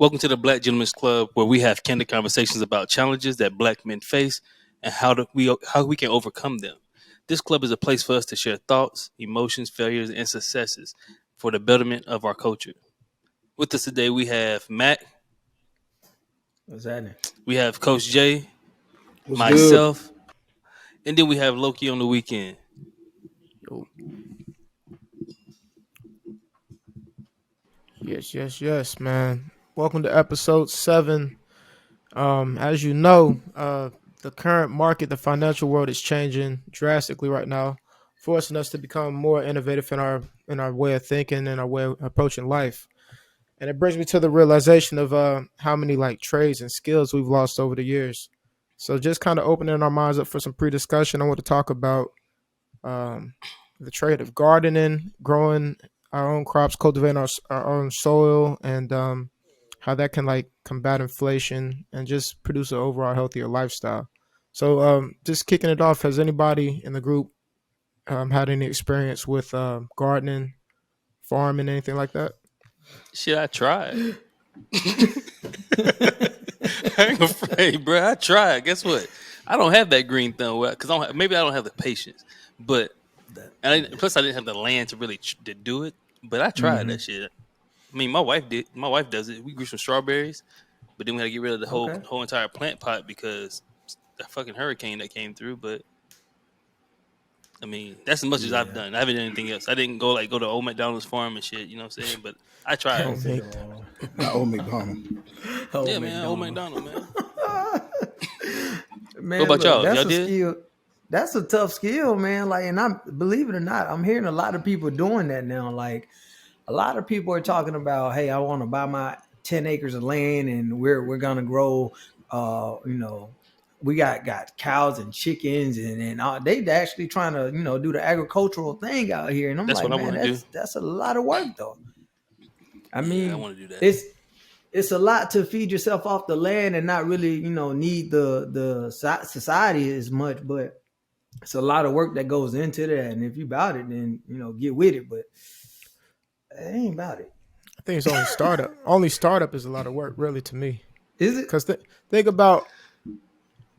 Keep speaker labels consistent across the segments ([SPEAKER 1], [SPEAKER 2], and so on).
[SPEAKER 1] Welcome to the Black Gentlemen's Club, where we have candid conversations about challenges that Black men face and how we can overcome them. This club is a place for us to share thoughts, emotions, failures, and successes for the betterment of our culture. With us today, we have Matt,
[SPEAKER 2] What's happening?
[SPEAKER 1] we have Coach Jay,
[SPEAKER 3] What's good?
[SPEAKER 1] myself, and then we have Loki on the weekend.
[SPEAKER 2] Yo,
[SPEAKER 4] Yes, man. Welcome to episode 7. As you know, the current market, the financial world is changing drastically right now, forcing us to become more innovative in our way of thinking and our way of approaching life. And it brings me to the realization of how many like trades and skills we've lost over the years. So just kind of opening our minds up for some pre-discussion, I want to talk about the trade of gardening, growing our own crops, cultivating our own soil, and how that can like combat inflation and just produce an overall healthier lifestyle. So just kicking it off, has anybody in the group had any experience with gardening, farming, anything like that?
[SPEAKER 1] Shit, I tried. I ain't afraid, bro. I tried. Guess what? I don't have that green thumb because maybe I don't have the patience, but plus I didn't have the land to really to do it. But I tried that shit. I mean, my wife did. My wife does it. We grew some strawberries, but then we had to get rid of the whole entire plant pot because the fucking hurricane that came through. But I mean, that's as much as I've done. I haven't done anything else. I didn't go to old McDonald's farm and shit. You know what I'm saying? But I tried.
[SPEAKER 3] Old McDonald.
[SPEAKER 1] Yeah, man, old McDonald, man.
[SPEAKER 2] man,
[SPEAKER 1] What about y'all?
[SPEAKER 2] That's
[SPEAKER 1] Y'all
[SPEAKER 2] a
[SPEAKER 1] did?
[SPEAKER 2] skill. That's a tough skill, man. Like, and I'm believe it or not, I'm hearing a lot of people doing that now. Like, a lot of people are talking about, hey, I want to buy my 10 acres of land, and we're gonna grow. We got cows and chickens, and they actually trying to do the agricultural thing out here. And I'm
[SPEAKER 1] That's
[SPEAKER 2] like,
[SPEAKER 1] what I
[SPEAKER 2] man,
[SPEAKER 1] want to do.
[SPEAKER 2] that's a lot of work, though. I mean,
[SPEAKER 1] I want to do that.
[SPEAKER 2] It's a lot to feed yourself off the land and not really, need the society as much, but it's a lot of work that goes into that. And if you about it, then, get with it, but it ain't about it.
[SPEAKER 4] I think it's only startup. Only startup is a lot of work, really, to me.
[SPEAKER 2] Is it?
[SPEAKER 4] Because think about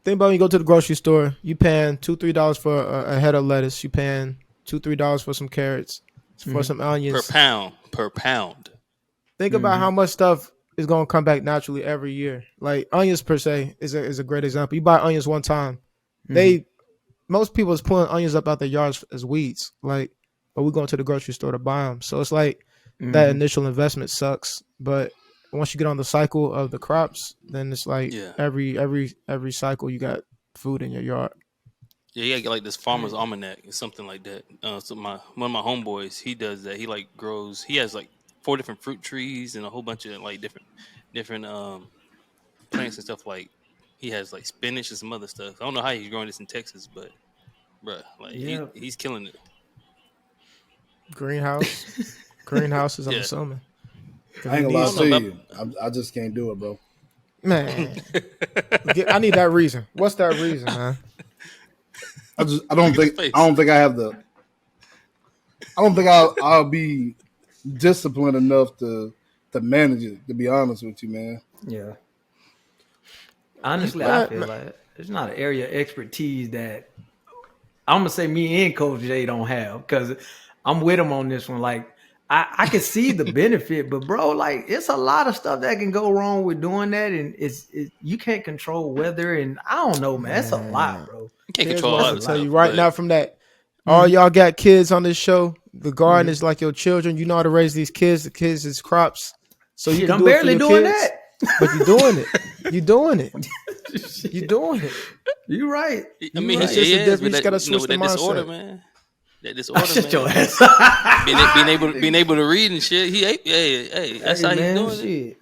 [SPEAKER 4] when you go to the grocery store, you paying $2-3 for a head of lettuce. You paying $2-3 for some carrots, for some onions.
[SPEAKER 1] Per pound.
[SPEAKER 4] Think about how much stuff is going to come back naturally every year. Like onions per se is a great example. You buy onions one time. Most people is pulling onions up out their yards as weeds. Like, but we're going to the grocery store to buy them. So it's like that initial investment sucks. But once you get on the cycle of the crops, then it's like every cycle you got food in your yard.
[SPEAKER 1] Yeah, you gotta get like this farmer's almanac or something like that. So one of my homeboys, he does that. He like grows. He has like 4 different fruit trees and a whole bunch of like different plants and stuff. Like he has like spinach and some other stuff. I don't know how he's growing this in Texas, but bruh, like he's killing it.
[SPEAKER 4] Greenhouses, I'm assuming.
[SPEAKER 3] I ain't gonna lie to you. I just can't do it, bro.
[SPEAKER 4] Man, I need that reason. What's that reason, man?
[SPEAKER 3] I don't think I have the. I don't think I'll be disciplined enough to manage it. To be honest with you, man.
[SPEAKER 2] Yeah. Honestly, I feel like it's not an area of expertise that I'm gonna say me and Coach J don't have, because I'm with him on this one. Like, I can see the benefit, but bro, like, it's a lot of stuff that can go wrong with doing that, and you can't control weather, and I don't know, man. That's a lot, bro.
[SPEAKER 1] You can't control
[SPEAKER 4] what I tell you right now from that. All y'all got kids on this show. The garden is like your children. You know how to raise these kids. The kids is crops. So you can
[SPEAKER 2] I'm barely doing
[SPEAKER 4] kids,
[SPEAKER 2] that.
[SPEAKER 4] but you're doing it. You're doing it. You're doing it.
[SPEAKER 2] You're right.
[SPEAKER 1] I mean,
[SPEAKER 4] right.
[SPEAKER 1] he
[SPEAKER 4] You just gotta switch the mindset.
[SPEAKER 1] disorder, man. That disorder,
[SPEAKER 2] Shut your
[SPEAKER 1] man.
[SPEAKER 2] ass.
[SPEAKER 1] being able to read and shit. Hey, that's how he's doing it.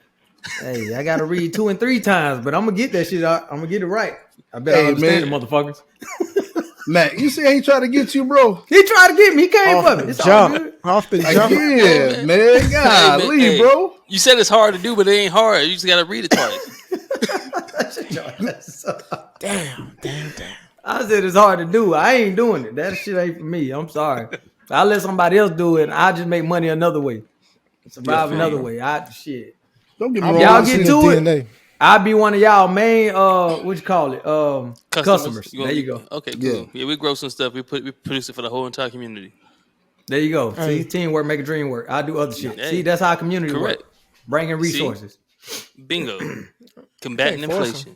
[SPEAKER 2] Hey, I gotta read 2 and 3 times, but I'm gonna get that shit out. I'm gonna get it right. I bet I understand it, motherfuckers.
[SPEAKER 3] Matt, you see how he tried to get you, bro?
[SPEAKER 2] He tried to get me. He came for me. It's all good.
[SPEAKER 4] Off the jump.
[SPEAKER 3] Yeah, man. Golly, bro.
[SPEAKER 1] You said it's hard to do, but it ain't hard. You just gotta read it twice.
[SPEAKER 4] Damn.
[SPEAKER 2] I said it's hard to do. I ain't doing it. That shit ain't for me. I'm sorry. I'll let somebody else do it, and I'll just make money another way. Survive another way. Shit.
[SPEAKER 3] Don't get me wrong.
[SPEAKER 2] Y'all get to
[SPEAKER 4] DNA.
[SPEAKER 2] it. I'll be one of y'all main what you call it? Customers. There you go.
[SPEAKER 1] Okay, cool. Yeah, we grow some stuff. We produce it for the whole entire community.
[SPEAKER 2] There you go.
[SPEAKER 4] Hey.
[SPEAKER 2] See, teamwork make a dream work. I do other shit.
[SPEAKER 1] Hey.
[SPEAKER 2] See, that's how community
[SPEAKER 1] Correct.
[SPEAKER 2] work. Bringing resources.
[SPEAKER 1] Bingo. Combating
[SPEAKER 4] Can't force
[SPEAKER 1] inflation.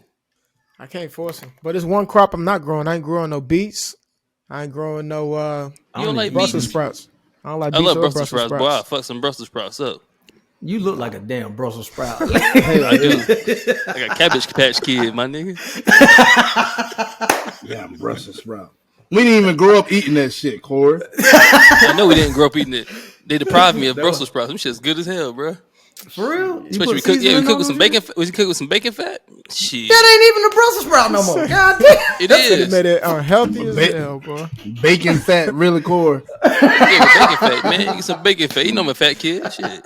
[SPEAKER 4] I can't force them. But it's one crop I'm not growing. I ain't growing no beets. I ain't growing no
[SPEAKER 1] You don't like
[SPEAKER 4] Brussels
[SPEAKER 1] beets?
[SPEAKER 4] sprouts. I don't like
[SPEAKER 1] I
[SPEAKER 4] beets
[SPEAKER 1] love
[SPEAKER 4] or
[SPEAKER 1] Brussels sprouts. Boy, I'll fuck some Brussels sprouts up.
[SPEAKER 2] You look like a damn Brussels sprout.
[SPEAKER 1] I do. I got Cabbage Patch Kid, my nigga.
[SPEAKER 3] Yeah, Brussels sprout. We didn't even grow up eating that shit, Corey.
[SPEAKER 1] I know we didn't grow up eating it. They deprived me of Brussels sprouts. Them shit's good as hell, bro.
[SPEAKER 2] For real?
[SPEAKER 1] Especially we cook with some bacon. Was you cook with some bacon fat? Shit,
[SPEAKER 2] That ain't even a Brussels sprout no more. God damn.
[SPEAKER 1] it
[SPEAKER 4] It
[SPEAKER 1] is.
[SPEAKER 4] made it unhealthy as hell, bro.
[SPEAKER 3] Bacon fat, really, Corey.
[SPEAKER 1] Yeah, bacon fat, man. Get some bacon fat. You know I'm a fat kid. Shit.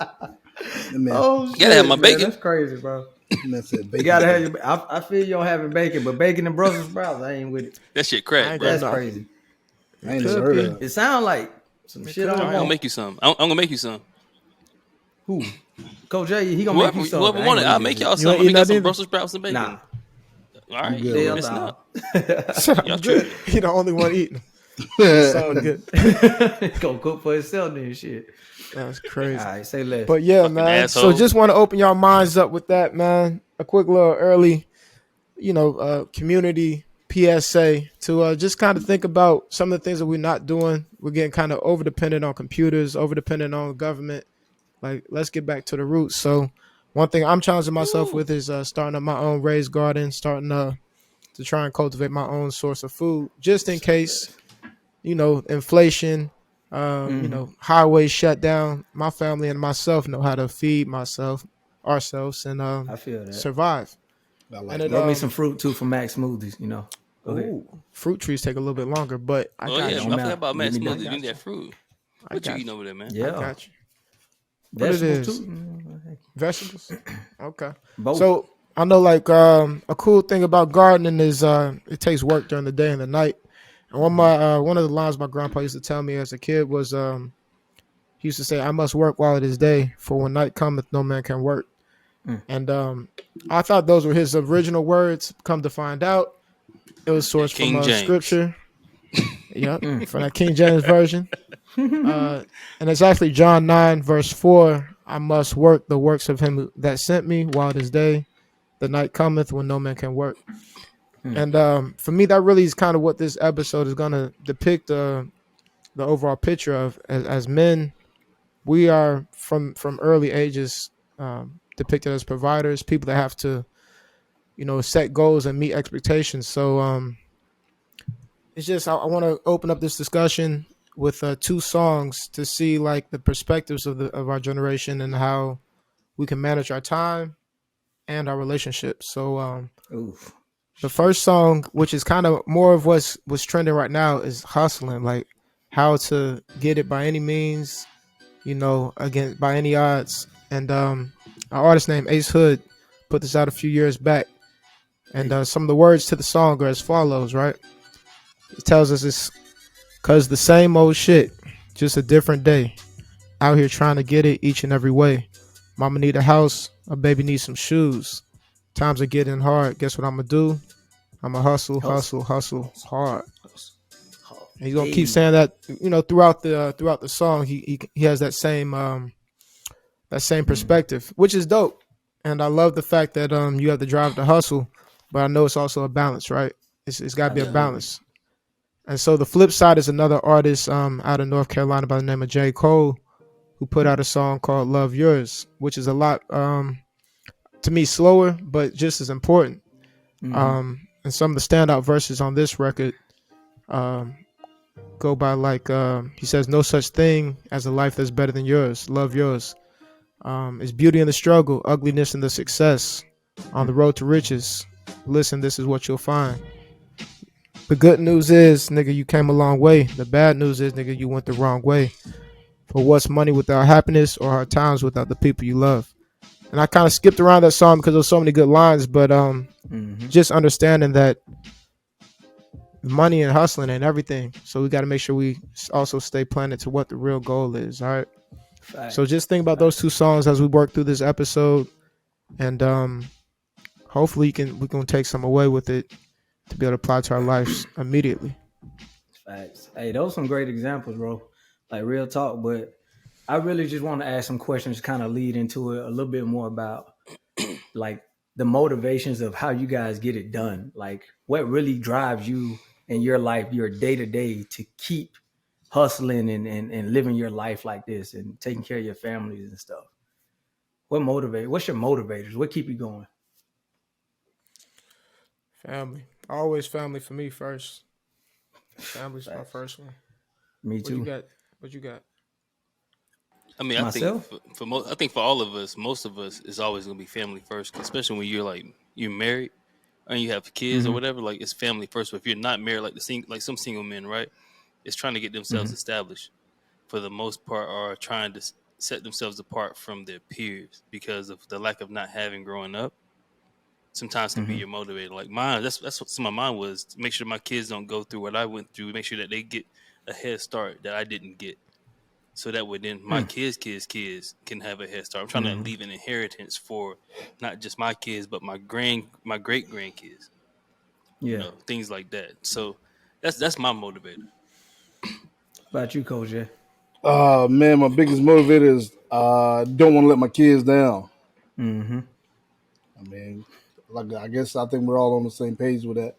[SPEAKER 3] Man,
[SPEAKER 2] Oh, shit.
[SPEAKER 1] Gotta have my
[SPEAKER 2] man,
[SPEAKER 1] bacon.
[SPEAKER 2] That's crazy, bro.
[SPEAKER 3] man said
[SPEAKER 2] You
[SPEAKER 3] bacon.
[SPEAKER 2] gotta have your. I feel you don't having bacon, but bacon and Brussels sprouts, I ain't with it.
[SPEAKER 1] That shit
[SPEAKER 4] I
[SPEAKER 1] crack,
[SPEAKER 4] ain't
[SPEAKER 1] bro.
[SPEAKER 2] That's
[SPEAKER 4] No.
[SPEAKER 2] crazy.
[SPEAKER 3] I ain't never heard of it.
[SPEAKER 2] It sounds like some shit I
[SPEAKER 1] I'm
[SPEAKER 2] don't
[SPEAKER 1] gonna
[SPEAKER 2] want.
[SPEAKER 1] make you some. I'm gonna make you some.
[SPEAKER 2] Who? Coach J, he gonna make you some.
[SPEAKER 1] Whoever want it, I'll make y'all some.
[SPEAKER 4] ain't
[SPEAKER 1] I'll make y'all
[SPEAKER 4] eat
[SPEAKER 1] some
[SPEAKER 4] nothing?
[SPEAKER 1] Brussels sprouts and bacon.
[SPEAKER 2] Nah.
[SPEAKER 1] All right.
[SPEAKER 3] good.
[SPEAKER 2] Hell
[SPEAKER 1] Listen
[SPEAKER 2] nah.
[SPEAKER 1] up. Y'all tripping.
[SPEAKER 4] He the only one eating. So good.
[SPEAKER 2] Go cook for himself then shit.
[SPEAKER 4] That's crazy.
[SPEAKER 2] All right, say less.
[SPEAKER 4] But yeah,
[SPEAKER 1] Fucking
[SPEAKER 4] man.
[SPEAKER 1] asshole.
[SPEAKER 4] So just want to open y'all minds up with that, man. A quick little early, community PSA to just kind of think about some of the things that we're not doing. We're getting kind of over dependent on computers, over dependent on government. Like, let's get back to the roots. So one thing I'm challenging myself with is starting up my own raised garden, starting to try and cultivate my own source of food, just in case, inflation, highways shut down. My family and myself know how to feed ourselves, and
[SPEAKER 2] I feel that.
[SPEAKER 4] survive.
[SPEAKER 3] I like
[SPEAKER 4] And
[SPEAKER 3] it.
[SPEAKER 4] it,
[SPEAKER 2] Grow me some fruit too for Max smoothies, Go ahead.
[SPEAKER 4] ooh, fruit trees take a little bit longer, but I
[SPEAKER 1] Oh
[SPEAKER 4] got
[SPEAKER 1] yeah, I
[SPEAKER 4] you.
[SPEAKER 1] forgot about Matt
[SPEAKER 2] Give me
[SPEAKER 1] Smoothie.
[SPEAKER 2] that.
[SPEAKER 1] You need that fruit.
[SPEAKER 4] I
[SPEAKER 1] What you
[SPEAKER 4] got
[SPEAKER 1] eating
[SPEAKER 4] you.
[SPEAKER 1] over there, man?
[SPEAKER 4] I
[SPEAKER 2] Yeah.
[SPEAKER 4] got you. What it
[SPEAKER 2] Vegetables
[SPEAKER 4] is.
[SPEAKER 2] too.
[SPEAKER 4] Vegetables. Okay.
[SPEAKER 2] Both.
[SPEAKER 4] So I know, like, a cool thing about gardening is it takes work during the day and the night. And one of the lines my grandpa used to tell me as a kid was he used to say, "I must work while it is day, for when night cometh, no man can work." And I thought those were his original words. Come to find out, it was sourced
[SPEAKER 1] King
[SPEAKER 4] from
[SPEAKER 1] James.
[SPEAKER 4] Scripture. Yep, from that King James version. And it's actually John 9, verse 4. I must work the works of him that sent me while it is day. The night cometh when no man can work. And for me, that really is kind of what this episode is going to depict the overall picture of. As men, we are from early ages depicted as providers, people that have to, set goals and meet expectations. So it's just, I want to open up this discussion with two songs to see like the perspectives of our generation and how we can manage our time and our relationships. So
[SPEAKER 2] Oof.
[SPEAKER 4] the first song, which is kind of more of what's trending right now, is hustling, like how to get it by any means, again, by any odds. And our artist named Ace Hood put this out a few years back. And some of the words to the song are as follows, right? It tells us it's because the same old shit, just a different day. Out here trying to get it each and every way. Mama need a house, a baby needs some shoes. Times are getting hard. Guess what I'm going to do? I'm going to hustle hard. And he's going to keep saying that, throughout the song. He has that same perspective, which is dope. And I love the fact that you have the drive to hustle, but I know it's also a balance, right? It's got to be a balance. And so the flip side is another artist out of North Carolina by the name of J. Cole, who put out a song called Love Yours, which is a lot, to me, slower, but just as important. And some of the standout verses on this record go by like, he says, "No such thing as a life that's better than yours. Love yours. It's beauty in the struggle, ugliness in the success. On the road to riches, listen, this is what you'll find. The good news is, nigga, you came a long way. The bad news is, nigga, you went the wrong way. For what's money without happiness, or hard times without the people you love?" And I kind of skipped around that song because there's so many good lines, but just understanding that money and hustling ain't everything. So we got to make sure we also stay planted to what the real goal is. All right.
[SPEAKER 2] Fact.
[SPEAKER 4] So just think about those two songs as we work through this episode. and hopefully we can take some away with it to be able to apply to our lives immediately.
[SPEAKER 2] Facts. Hey, those some great examples, bro. Like real talk. But I really just want to ask some questions, kind of lead into it a little bit more about like the motivations of how you guys get it done. Like what really drives you in your life, your day to day, to keep hustling and living your life like this and taking care of your families and stuff. What's your motivators? What keep you going?
[SPEAKER 4] Family, always family for me first. Family's my
[SPEAKER 2] Facts.
[SPEAKER 4] first one.
[SPEAKER 2] Me
[SPEAKER 4] What you
[SPEAKER 2] too.
[SPEAKER 4] got? What you got?
[SPEAKER 1] I mean, I think
[SPEAKER 2] Myself?
[SPEAKER 1] I think for all of us, most of us, it's always gonna be family first, especially when you're married and you have kids or
[SPEAKER 2] Mm-hmm.
[SPEAKER 1] whatever. Like it's family first. But if you're not married, like some single men, right? It's trying to get themselves
[SPEAKER 2] Mm-hmm.
[SPEAKER 1] established for the most part, are trying to set themselves apart from their peers because of the lack of not having growing up. Sometimes can be
[SPEAKER 2] Mm-hmm.
[SPEAKER 1] your motivator. Like mine, that's what some of mine was, to make sure my kids don't go through what I went through. Make sure that they get a head start that I didn't get, so that way then my kids can have a head start. I'm trying to
[SPEAKER 2] Mm-hmm.
[SPEAKER 1] leave an inheritance for not just my kids but my great grandkids.
[SPEAKER 2] Yeah.
[SPEAKER 1] Things like that. So that's my motivator.
[SPEAKER 2] What about you, Coach? Yeah.
[SPEAKER 3] Man, my biggest motivator is don't want to let my kids down.
[SPEAKER 2] Mm-hmm.
[SPEAKER 3] I mean, like I guess I think we're all on the same page with that.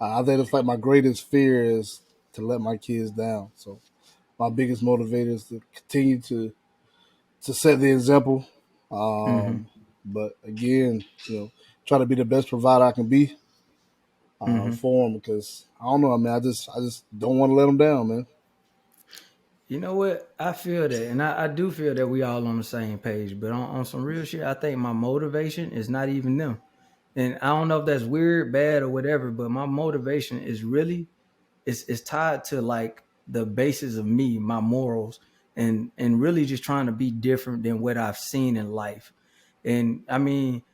[SPEAKER 3] I think it's like my greatest fear is to let my kids down. So my biggest motivator is to continue to set the example.
[SPEAKER 2] Mm-hmm.
[SPEAKER 3] But again, try to be the best provider I can be
[SPEAKER 2] Mm-hmm.
[SPEAKER 3] for them because I don't know. I mean, I just don't want to let them down, man.
[SPEAKER 2] You know what? I feel that, and I do feel that we all on the same page. But on some real shit, I think my motivation is not even them. And I don't know if that's weird, bad, or whatever. But my motivation is really it's tied to like the basis of me, my morals, and really just trying to be different than what I've seen in life. And I mean,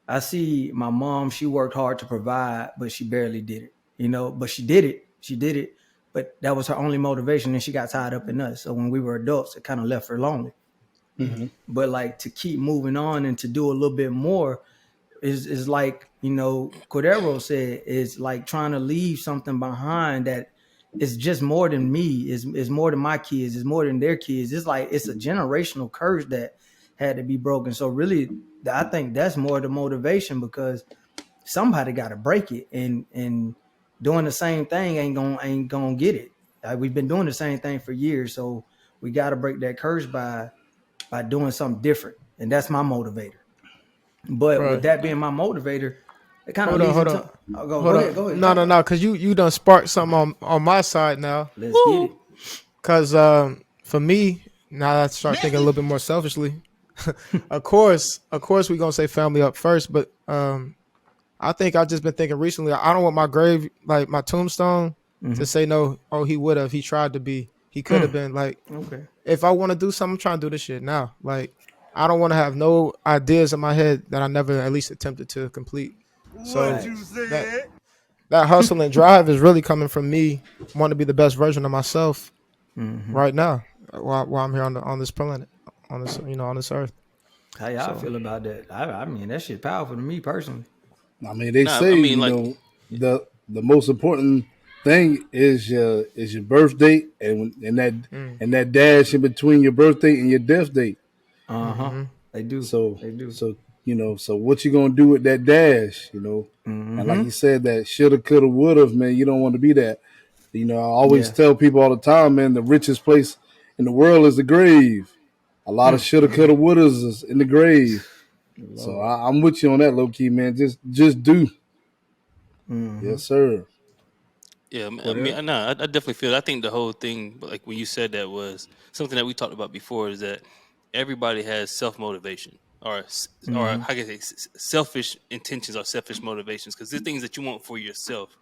[SPEAKER 2] I see my mom, she worked hard to provide, but she barely did it, but she did it. She did it, but that was her only motivation. And she got tied up in us. So when we were adults, it kind of left her lonely.
[SPEAKER 3] Mm-hmm.
[SPEAKER 2] But like to keep moving on and to do a little bit more is like, Corderro said, is like trying to leave something behind that is just more than me, is more than my kids, is more than their kids. It's like it's a generational curse that had to be broken. So really, I think that's more the motivation because somebody got to break it, and doing the same thing ain't gonna get it. Like, we've been doing the same thing for years, so we got to break that curse by doing something different, and that's my motivator. But with
[SPEAKER 4] Right.
[SPEAKER 2] that being my motivator, it kind of
[SPEAKER 4] Hold on.
[SPEAKER 2] leads
[SPEAKER 4] Hold on.
[SPEAKER 2] into. I'll go.
[SPEAKER 4] Hold
[SPEAKER 2] Go ahead.
[SPEAKER 4] on.
[SPEAKER 2] Go ahead.
[SPEAKER 4] No,
[SPEAKER 2] Talk.
[SPEAKER 4] no, no. Because you done sparked something on my side now.
[SPEAKER 2] Let's get it.
[SPEAKER 4] Because for me, now I start thinking a little bit more selfishly. Of course, we're gonna say family up first, but I think I've just been thinking recently. I don't want my grave, like my tombstone, to say no. Oh, he would have. He tried to be. He could have been. Like,
[SPEAKER 2] Okay.
[SPEAKER 4] if I want to do something, I'm trying to do this shit now. Like, I don't want to have no ideas in my head that I never at least attempted to complete. So
[SPEAKER 2] What you
[SPEAKER 4] that hustle and drive is really coming from me wanting to be the best version of myself right now while I'm here on this planet, on this earth.
[SPEAKER 2] How y'all
[SPEAKER 4] So
[SPEAKER 2] feel about that? I mean, that shit powerful to me personally.
[SPEAKER 3] I mean, they
[SPEAKER 1] Nah,
[SPEAKER 3] say
[SPEAKER 1] I mean, like,
[SPEAKER 3] the most important thing is your birth date and that dash in between your birth date and your death date.
[SPEAKER 2] Uh huh. They do.
[SPEAKER 3] So
[SPEAKER 2] They do.
[SPEAKER 3] so so what you gonna do with that dash? And like
[SPEAKER 2] Mm-hmm.
[SPEAKER 3] you said, that shoulda, coulda, woulda, man. You don't want to be that. I always
[SPEAKER 2] Yeah.
[SPEAKER 3] tell people all the time, man. The richest place in the world is the grave. A lot of shoulda, coulda, wouldas is in the grave. So
[SPEAKER 2] Lord.
[SPEAKER 3] I'm with you on that, low key, man. Just do.
[SPEAKER 2] Mm-hmm.
[SPEAKER 3] Yes, sir.
[SPEAKER 1] yeah, I
[SPEAKER 2] Whatever.
[SPEAKER 1] mean, no, I definitely feel. I think the whole thing, like when you said that, was something that we talked about before. Is that everybody has self motivation, or
[SPEAKER 2] Mm-hmm.
[SPEAKER 1] how can I say, selfish intentions or selfish motivations? Because there's things that you want for yourself,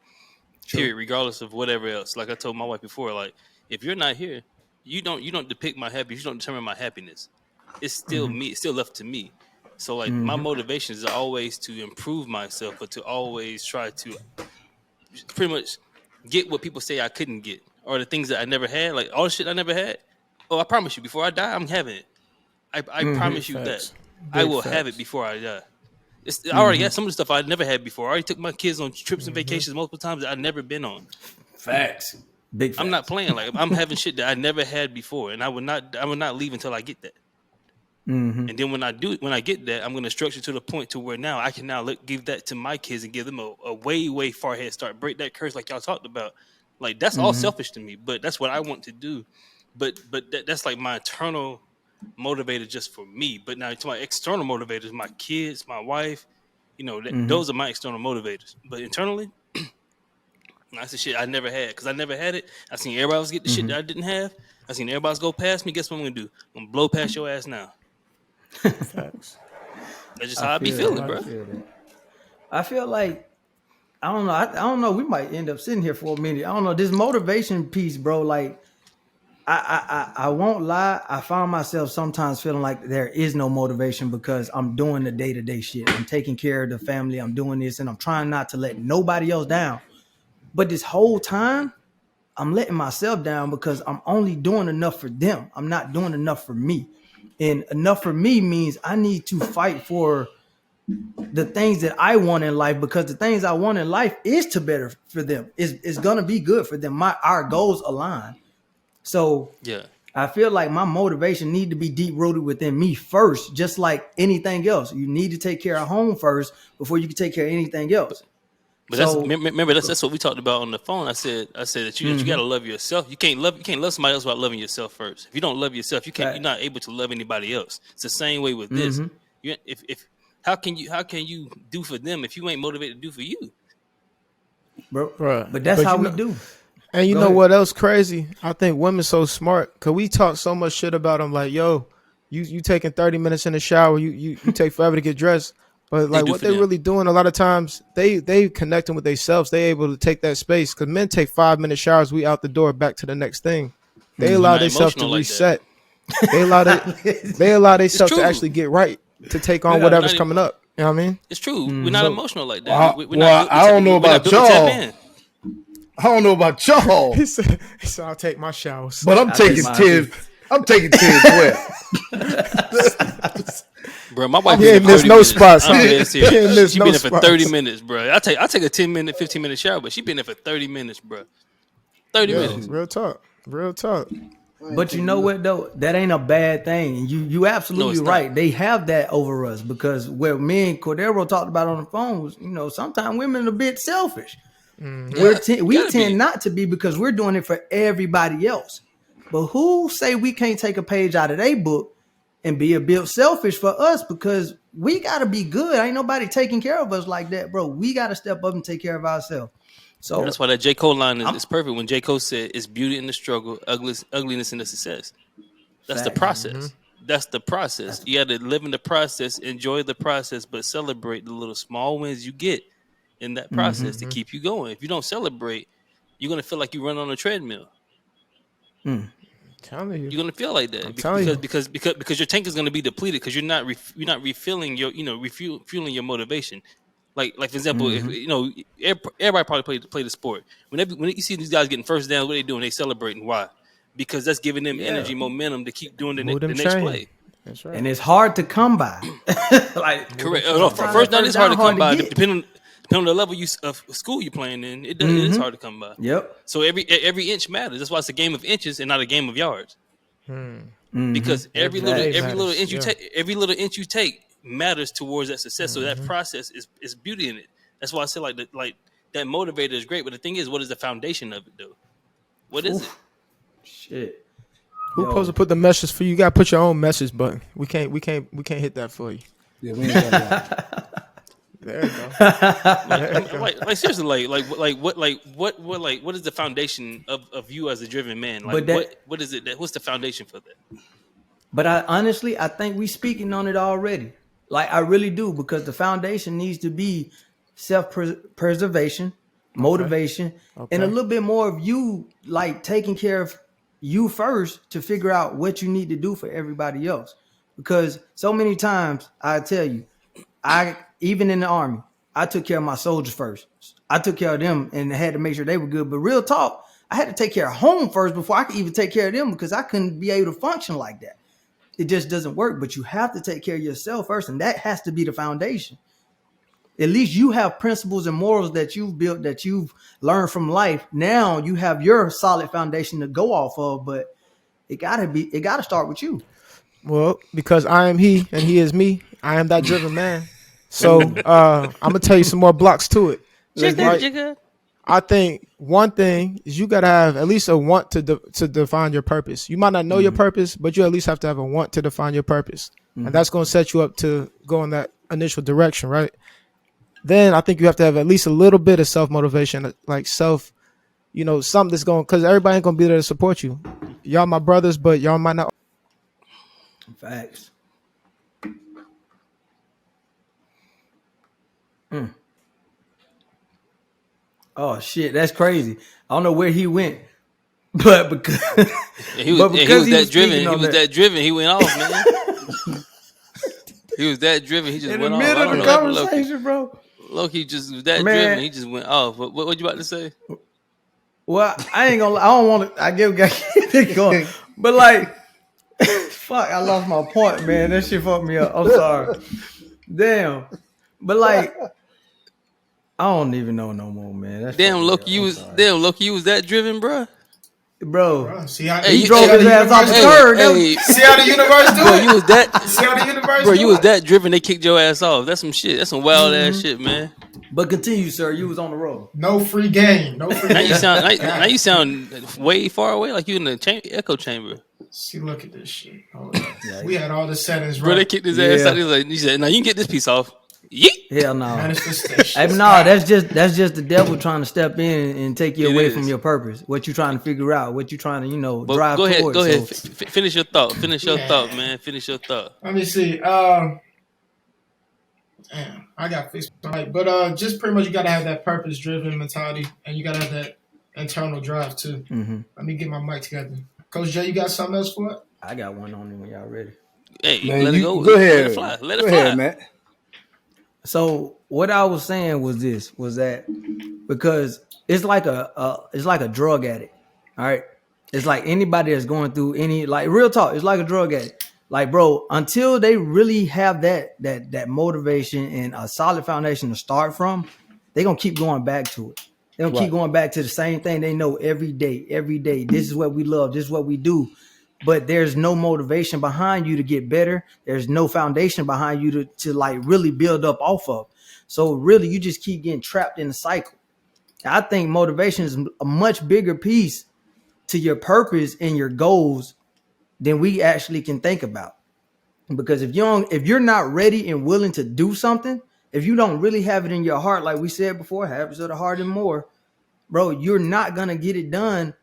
[SPEAKER 2] True.
[SPEAKER 1] period, regardless of whatever else. Like I told my wife before, like if you're not here, you don't depict my happiness. You don't determine my happiness. It's still
[SPEAKER 2] Mm-hmm.
[SPEAKER 1] me. It's still left to me. So like my
[SPEAKER 2] Mm-hmm.
[SPEAKER 1] motivation is always to improve myself, but to always try to pretty much get what people say I couldn't get, or the things that I never had, like all the shit I never had. Oh, I promise you, before I die, I'm having it. I
[SPEAKER 2] Mm-hmm.
[SPEAKER 1] promise
[SPEAKER 4] big
[SPEAKER 1] you that
[SPEAKER 4] facts,
[SPEAKER 1] I
[SPEAKER 4] big
[SPEAKER 1] will have it
[SPEAKER 4] facts.
[SPEAKER 1] before I die. I already got some of the stuff I'd never had before. I already took my kids on trips and vacations multiple times that I'd never been on.
[SPEAKER 2] Facts. Big facts.
[SPEAKER 1] I'm not playing like I'm having shit that I never had before, and I would not leave until I get that. And then when I get that, I'm going to structure to the point to where now I can give that to my kids and give them a way far head start. Break that curse like y'all talked about. Like that's all selfish to me, but that's what I want to do. But that's like my internal motivator just for me. But now to my external motivators, my kids, my wife, those are my external motivators. But internally, that's the shit I never had because I never had it. I seen everybody else get the shit that I didn't have. I seen everybody else go past me. Guess what I'm gonna do? I'm gonna blow past your ass now.
[SPEAKER 4] Facts.
[SPEAKER 1] That's just how I be feeling, bro.
[SPEAKER 2] I feel like I don't know. We might end up sitting here for a minute. I don't know this motivation piece, bro. Like I won't lie. I found myself sometimes feeling like there is no motivation because I'm doing the day-to-day shit. I'm taking care of the family. I'm doing this, and I'm trying not to let nobody else down. But this whole time, I'm letting myself down because I'm only doing enough for them. I'm not doing enough for me. And enough for me means I need to fight for the things that I want in life because the things I want in life is to better for them. It's going to be good for them. Our goals align. So yeah, I feel like my motivation need to be deep rooted within me first, just like anything else. You need to take care of home first before you can take care of anything else.
[SPEAKER 1] But that's what we talked about on the phone. I said that you got to love yourself. You can't love somebody else without loving yourself first. If you don't love yourself, you're not able to love anybody else. It's the same way with this. How can you do for them if you ain't motivated to do for you,
[SPEAKER 2] bro? But that's how we do.
[SPEAKER 4] And you know what else crazy? I think women so smart because we talk so much shit about them. Like, yo, you taking 30 minutes in the shower, you take forever to get dressed. But like what they're really doing, a lot of times they connecting with themselves. They able to take that space because men take 5-minute showers. We out the door, back to the next thing. They allow themselves to reset. They allow themselves to actually get right to take on whatever's coming up. You know what I mean?
[SPEAKER 1] It's true. We're not emotional like that.
[SPEAKER 3] I don't know about y'all. I don't know about y'all.
[SPEAKER 4] He said I'll take my showers,
[SPEAKER 3] but I'm taking 10. I'm taking 10 as well.
[SPEAKER 1] Bro, my wife
[SPEAKER 4] been in no spots.
[SPEAKER 1] She been there for 30 minutes, bro. I take a 10-minute, 15-minute shower, but she been there for 30 minutes, bro. 30 minutes.
[SPEAKER 4] Real talk.
[SPEAKER 2] But you know what though? That ain't a bad thing. And you absolutely right. They have that over us because where me and Corderro talked about on the phone was, sometimes women are a bit selfish. We tend not to be because we're doing it for everybody else. But who say we can't take a page out of their book and be a bit selfish for us because we got to be good. Ain't nobody taking care of us like that, bro. We got to step up and take care of ourselves. So
[SPEAKER 1] that's why that J. Cole line is perfect. When J. Cole said, "It's beauty in the struggle, ugliness in the success." That's the process. That's the process. You got to live in the process, enjoy the process, but celebrate the little small wins you get in that process to keep you going. If you don't celebrate, you're gonna feel like you run on a treadmill.
[SPEAKER 4] Telling you,
[SPEAKER 1] you're gonna feel like that because your tank is gonna be depleted because you're not refilling your refueling your motivation. Like for example, if everybody probably play the sport. When you see these guys getting first down, what they doing? They celebrating. Why? Because that's giving them energy, momentum to keep doing the next play.
[SPEAKER 4] That's right.
[SPEAKER 2] And it's hard to come by.
[SPEAKER 1] Correct. First down is hard to come by. Depending on the level of school you're playing in, it is hard to come by.
[SPEAKER 2] Yep.
[SPEAKER 1] So every inch matters. That's why it's a game of inches and not a game of yards. Because every little inch you take matters towards that success. So that process is beauty in it. That's why I say like that motivator is great. But the thing is, what is the foundation of it though? What is it?
[SPEAKER 2] Shit.
[SPEAKER 4] Who's supposed to put the message for you? You gotta put your own message button. We can't hit that for you.
[SPEAKER 3] Yeah, we ain't got that.
[SPEAKER 4] There you go.
[SPEAKER 1] Like seriously, what is the foundation of you as a driven man? Like what is it what's the foundation for that?
[SPEAKER 2] But I think we speaking on it already. Like I really do, because the foundation needs to be self-preservation, motivation, and a little bit more of you like taking care of you first to figure out what you need to do for everybody else. Because so many times I tell you, even in the army, I took care of my soldiers first. I took care of them and had to make sure they were good. But real talk, I had to take care of home first before I could even take care of them because I couldn't be able to function like that. It just doesn't work. But you have to take care of yourself first, and that has to be the foundation. at least you have principles and morals that you've built, that you've learned from life. Now you have your solid foundation to go off of, but it gotta start with you.
[SPEAKER 4] Well, because I am he and he is me, I am that driven man. So I'm gonna tell you some more blocks to it.
[SPEAKER 1] Jigga.
[SPEAKER 4] I think one thing is you gotta have at least a want to define your purpose. You might not know your purpose, but you at least have to have a want to define your purpose, and that's gonna set you up to go in that initial direction, right? Then I think you have to have at least a little bit of self motivation, like self, something that's going, because everybody ain't gonna be there to support you. Y'all my brothers, but y'all might not.
[SPEAKER 2] Facts. Oh shit, that's crazy. I don't know where he went, but because
[SPEAKER 1] he was that driven. He went off, man. He was that driven. He just
[SPEAKER 2] in
[SPEAKER 1] went
[SPEAKER 2] the
[SPEAKER 1] off.
[SPEAKER 2] middle of the conversation, bro.
[SPEAKER 1] Loki just was that driven. He just went off. What you about to say?
[SPEAKER 2] Well, I ain't gonna. I don't want to. I give it going, but like, fuck, I lost my point, man. That shit fucked me up. I'm sorry. Damn, but like, I don't even know no more, man. That's
[SPEAKER 1] damn, Loki, you was that driven, bro.
[SPEAKER 2] Bro,
[SPEAKER 4] See how
[SPEAKER 2] he drove his ass off the curb.
[SPEAKER 4] See how the universe do it.
[SPEAKER 1] You was that.
[SPEAKER 4] See how the universe
[SPEAKER 1] bro, you was that driven. They kicked your ass off. That's some shit. That's some wild ass shit, man.
[SPEAKER 2] But continue, sir. You was on the road.
[SPEAKER 4] No free game. No free game.
[SPEAKER 1] Now you sound way far away, like you in the echo chamber.
[SPEAKER 4] See, look at this shit. We had all the settings right.
[SPEAKER 1] Bro, they kicked his ass out. He said, "Now you can get this piece off." Yeet.
[SPEAKER 2] Hell no. Hey, no, that's just the devil trying to step in and take you away from your purpose. What you trying to figure out? What you trying to drive towards?
[SPEAKER 1] Go ahead. Finish your thought. Finish your thought, man. Finish your thought.
[SPEAKER 4] Let me see. Damn, I got fixed right, but just pretty much you gotta have that purpose-driven mentality, and you gotta have that internal drive too.
[SPEAKER 2] Mm-hmm.
[SPEAKER 4] Let me get my mic together. Coach Jay, you got something else for it?
[SPEAKER 2] I got one on when y'all ready.
[SPEAKER 1] Hey,
[SPEAKER 3] man,
[SPEAKER 1] let it go.
[SPEAKER 3] Go ahead.
[SPEAKER 1] Let it fly.
[SPEAKER 3] Ahead, Matt.
[SPEAKER 2] So what I was saying was that because it's like a drug addict. All right. It's like anybody that's going through any, like, real talk, it's like a drug addict. Like, bro, until they really have that motivation and a solid foundation to start from, they're gonna keep going back to it. They're gonna keep going back to the same thing they know every day. This is what we love, this is what we do. But there's no motivation behind you to get better. There's no foundation behind you to like really build up off of. So really, you just keep getting trapped in the cycle. I think motivation is a much bigger piece to your purpose and your goals than we actually can think about. Because if you're not ready and willing to do something, if you don't really have it in your heart, like we said before, habits of the heart and more, bro, you're not gonna get it done.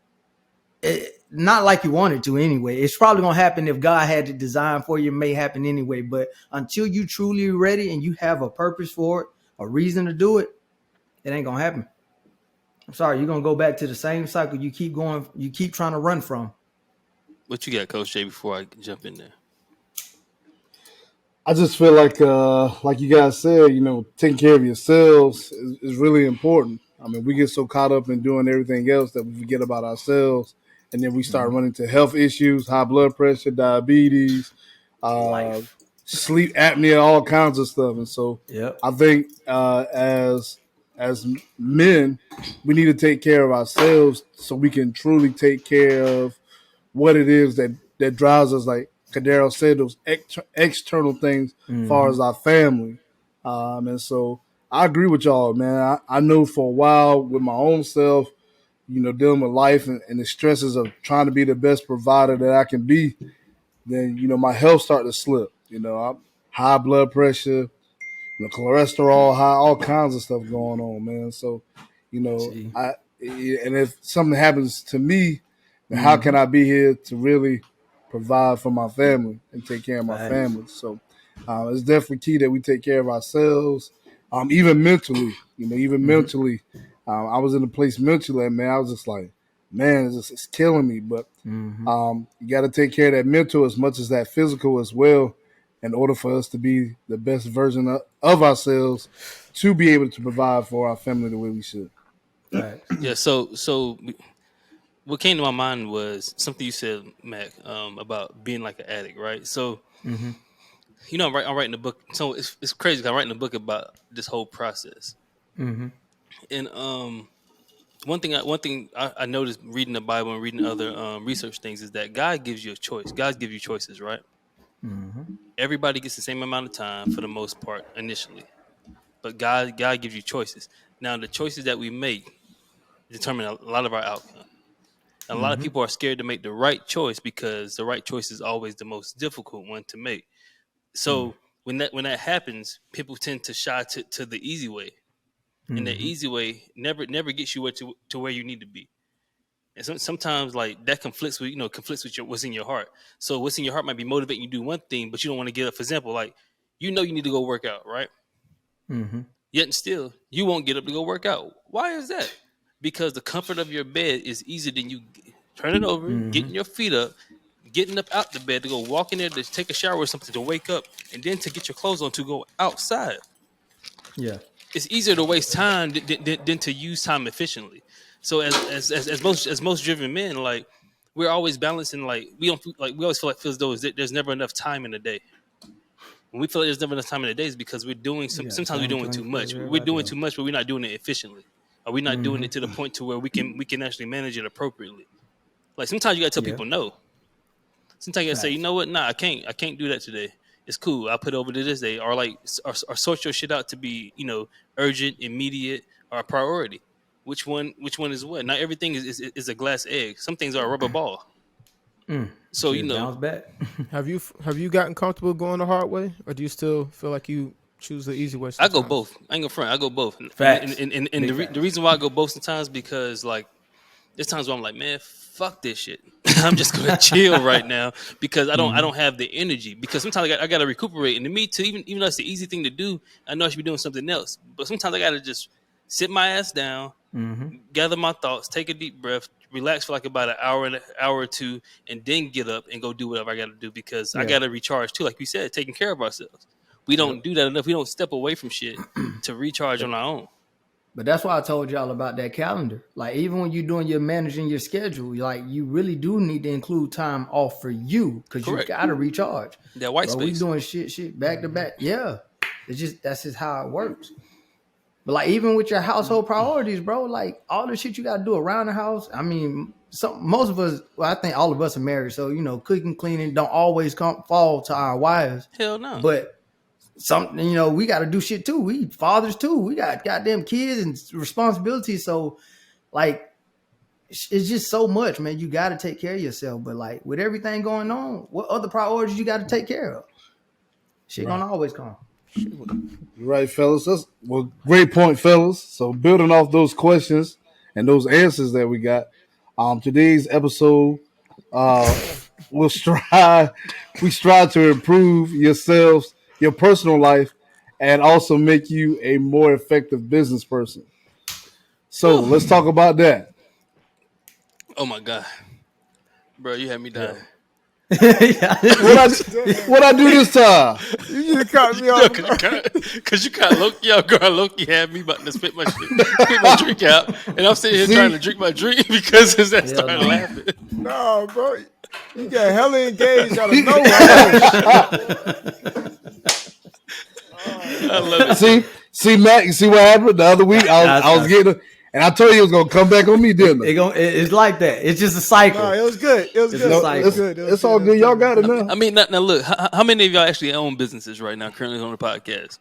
[SPEAKER 2] Not like you wanted to anyway. It's probably gonna happen if God had it designed for you. It may happen anyway, but until you truly ready and you have a purpose for it, a reason to do it, it ain't gonna happen. I'm sorry, you're gonna go back to the same cycle you keep going, you keep trying to run from.
[SPEAKER 1] What you got, Coach Jay? Before I jump in there,
[SPEAKER 3] I just feel like you guys said, taking care of yourselves is really important. I mean, we get so caught up in doing everything else that we forget about ourselves. And then we start running to health issues, high blood pressure, diabetes, sleep apnea, all kinds of stuff. And so I think as men, we need to take care of ourselves so we can truly take care of what it is that drives us, like Corderro said, those external things as far as our family. And so I agree with y'all, man. I know for a while with my own self, dealing with life and the stresses of trying to be the best provider that I can be, then, my health started to slip. I'm high blood pressure, cholesterol high, all kinds of stuff going on, man. So, and if something happens to me, then how can I be here to really provide for my family and take care of my family? So it's definitely key that we take care of ourselves, even mentally, mentally. I was in a place mentally, and man, I was just like, man, it's killing me. But you got to take care of that mental as much as that physical as well, in order for us to be the best version of ourselves, to be able to provide for our family the way we should.
[SPEAKER 2] Right.
[SPEAKER 1] Yeah. So what came to my mind was something you said, Mac, about being like an addict, right? So you know, I'm writing a book. So it's crazy. 'Cause I'm writing a book about this whole process.
[SPEAKER 2] Mm-hmm.
[SPEAKER 1] And one thing I noticed reading the Bible and reading other research things is that God gives you a choice. God gives you choices, right?
[SPEAKER 2] Mm-hmm.
[SPEAKER 1] Everybody gets the same amount of time for the most part initially, but God gives you choices. Now the choices that we make determine a lot of our outcome. A lot of
[SPEAKER 2] Mm-hmm.
[SPEAKER 1] people are scared to make the right choice because the right choice is always the most difficult one to make. So when that happens, people tend to shy to the easy way, and the easy way never gets you to where you need to be. And sometimes like that conflicts with what's in your heart. So what's in your heart might be motivating you to do one thing, but you don't want to get up. For example, like you need to go work out, right?
[SPEAKER 2] Mm-hmm.
[SPEAKER 1] Yet and still you won't get up to go work out. Why is that? Because the comfort of your bed is easier than you turning over, getting your feet up, getting up out the bed to go walk in there to take a shower or something, to wake up, and then to get your clothes on to go outside.
[SPEAKER 2] Yeah.
[SPEAKER 1] It's easier to waste time than to use time efficiently. So as most driven men, like we're always balancing. Like we always feel as though there's never enough time in the day. When we feel like there's never enough time in the day, is because we're doing sometimes we're doing too much. We're doing too much, but we're not doing it efficiently. Or we're not doing it to the point to where we can actually manage it appropriately. Like sometimes you gotta tell people no. Sometimes you gotta say, you know what, nah, I can't do that today. It's cool. I'll put it over to this day, or sort your shit out to be, urgent, immediate, or a priority. Which one is what? Not everything is a glass egg. Some things are a rubber ball. So
[SPEAKER 2] bounce back.
[SPEAKER 4] Have you gotten comfortable going the hard way, or do you still feel like you choose the easy way sometimes?
[SPEAKER 1] I go both. I ain't gonna front. I go both.
[SPEAKER 2] Facts.
[SPEAKER 1] And the reason why I go both sometimes because like there's times where I'm like, man, fuck this shit. I'm just gonna chill right now because I don't have the energy. Because sometimes I gotta recuperate. And to me too, even though it's the easy thing to do, I know I should be doing something else. But sometimes I gotta just sit my ass down, gather my thoughts, take a deep breath, relax for like about an hour or two, and then get up and go do whatever I gotta do because I gotta recharge too. Like you said, taking care of ourselves. We don't do that enough. We don't step away from shit to recharge on our own.
[SPEAKER 2] But that's why I told y'all about that calendar. Like even when you're managing your schedule, like you really do need to include time off for you because you gotta recharge.
[SPEAKER 1] That white space.
[SPEAKER 2] We doing shit back to back. Yeah, that's just how it works. But like even with your household priorities, bro, like all the shit you gotta do around the house. I mean, most of us, well, I think all of us are married, so cooking, cleaning don't always fall to our wives.
[SPEAKER 1] Hell no.
[SPEAKER 2] But we got to do shit too. We fathers too. We got goddamn kids and responsibilities. So, like, it's just so much, man. You got to take care of yourself. But like with everything going on, what other priorities you got to take care of? Shit gonna always come.
[SPEAKER 3] You're right, fellas. Great point, fellas. So building off those questions and those answers that we got, today's episode, we strive to improve yourselves, your personal life, and also make you a more effective business person. So let's talk about that.
[SPEAKER 1] Oh my God, bro, you had me down.
[SPEAKER 3] What I do this time?
[SPEAKER 4] You just cut me off.
[SPEAKER 1] Because you got Loki out, girl. Loki had me about to spit my drink out, and I'm sitting here trying to drink my drink because his ass started laughing.
[SPEAKER 4] No, bro, you got hella engaged out of nowhere.
[SPEAKER 1] I love it.
[SPEAKER 3] See, Matt, you see what happened the other week? I was getting, and I told you it was gonna come back on me, didn't it?
[SPEAKER 2] It's like that. It's just a cycle.
[SPEAKER 4] No, it was good.
[SPEAKER 3] It's all good. Y'all got it now.
[SPEAKER 1] I mean, now look, how many of y'all actually own businesses right now, currently on the podcast?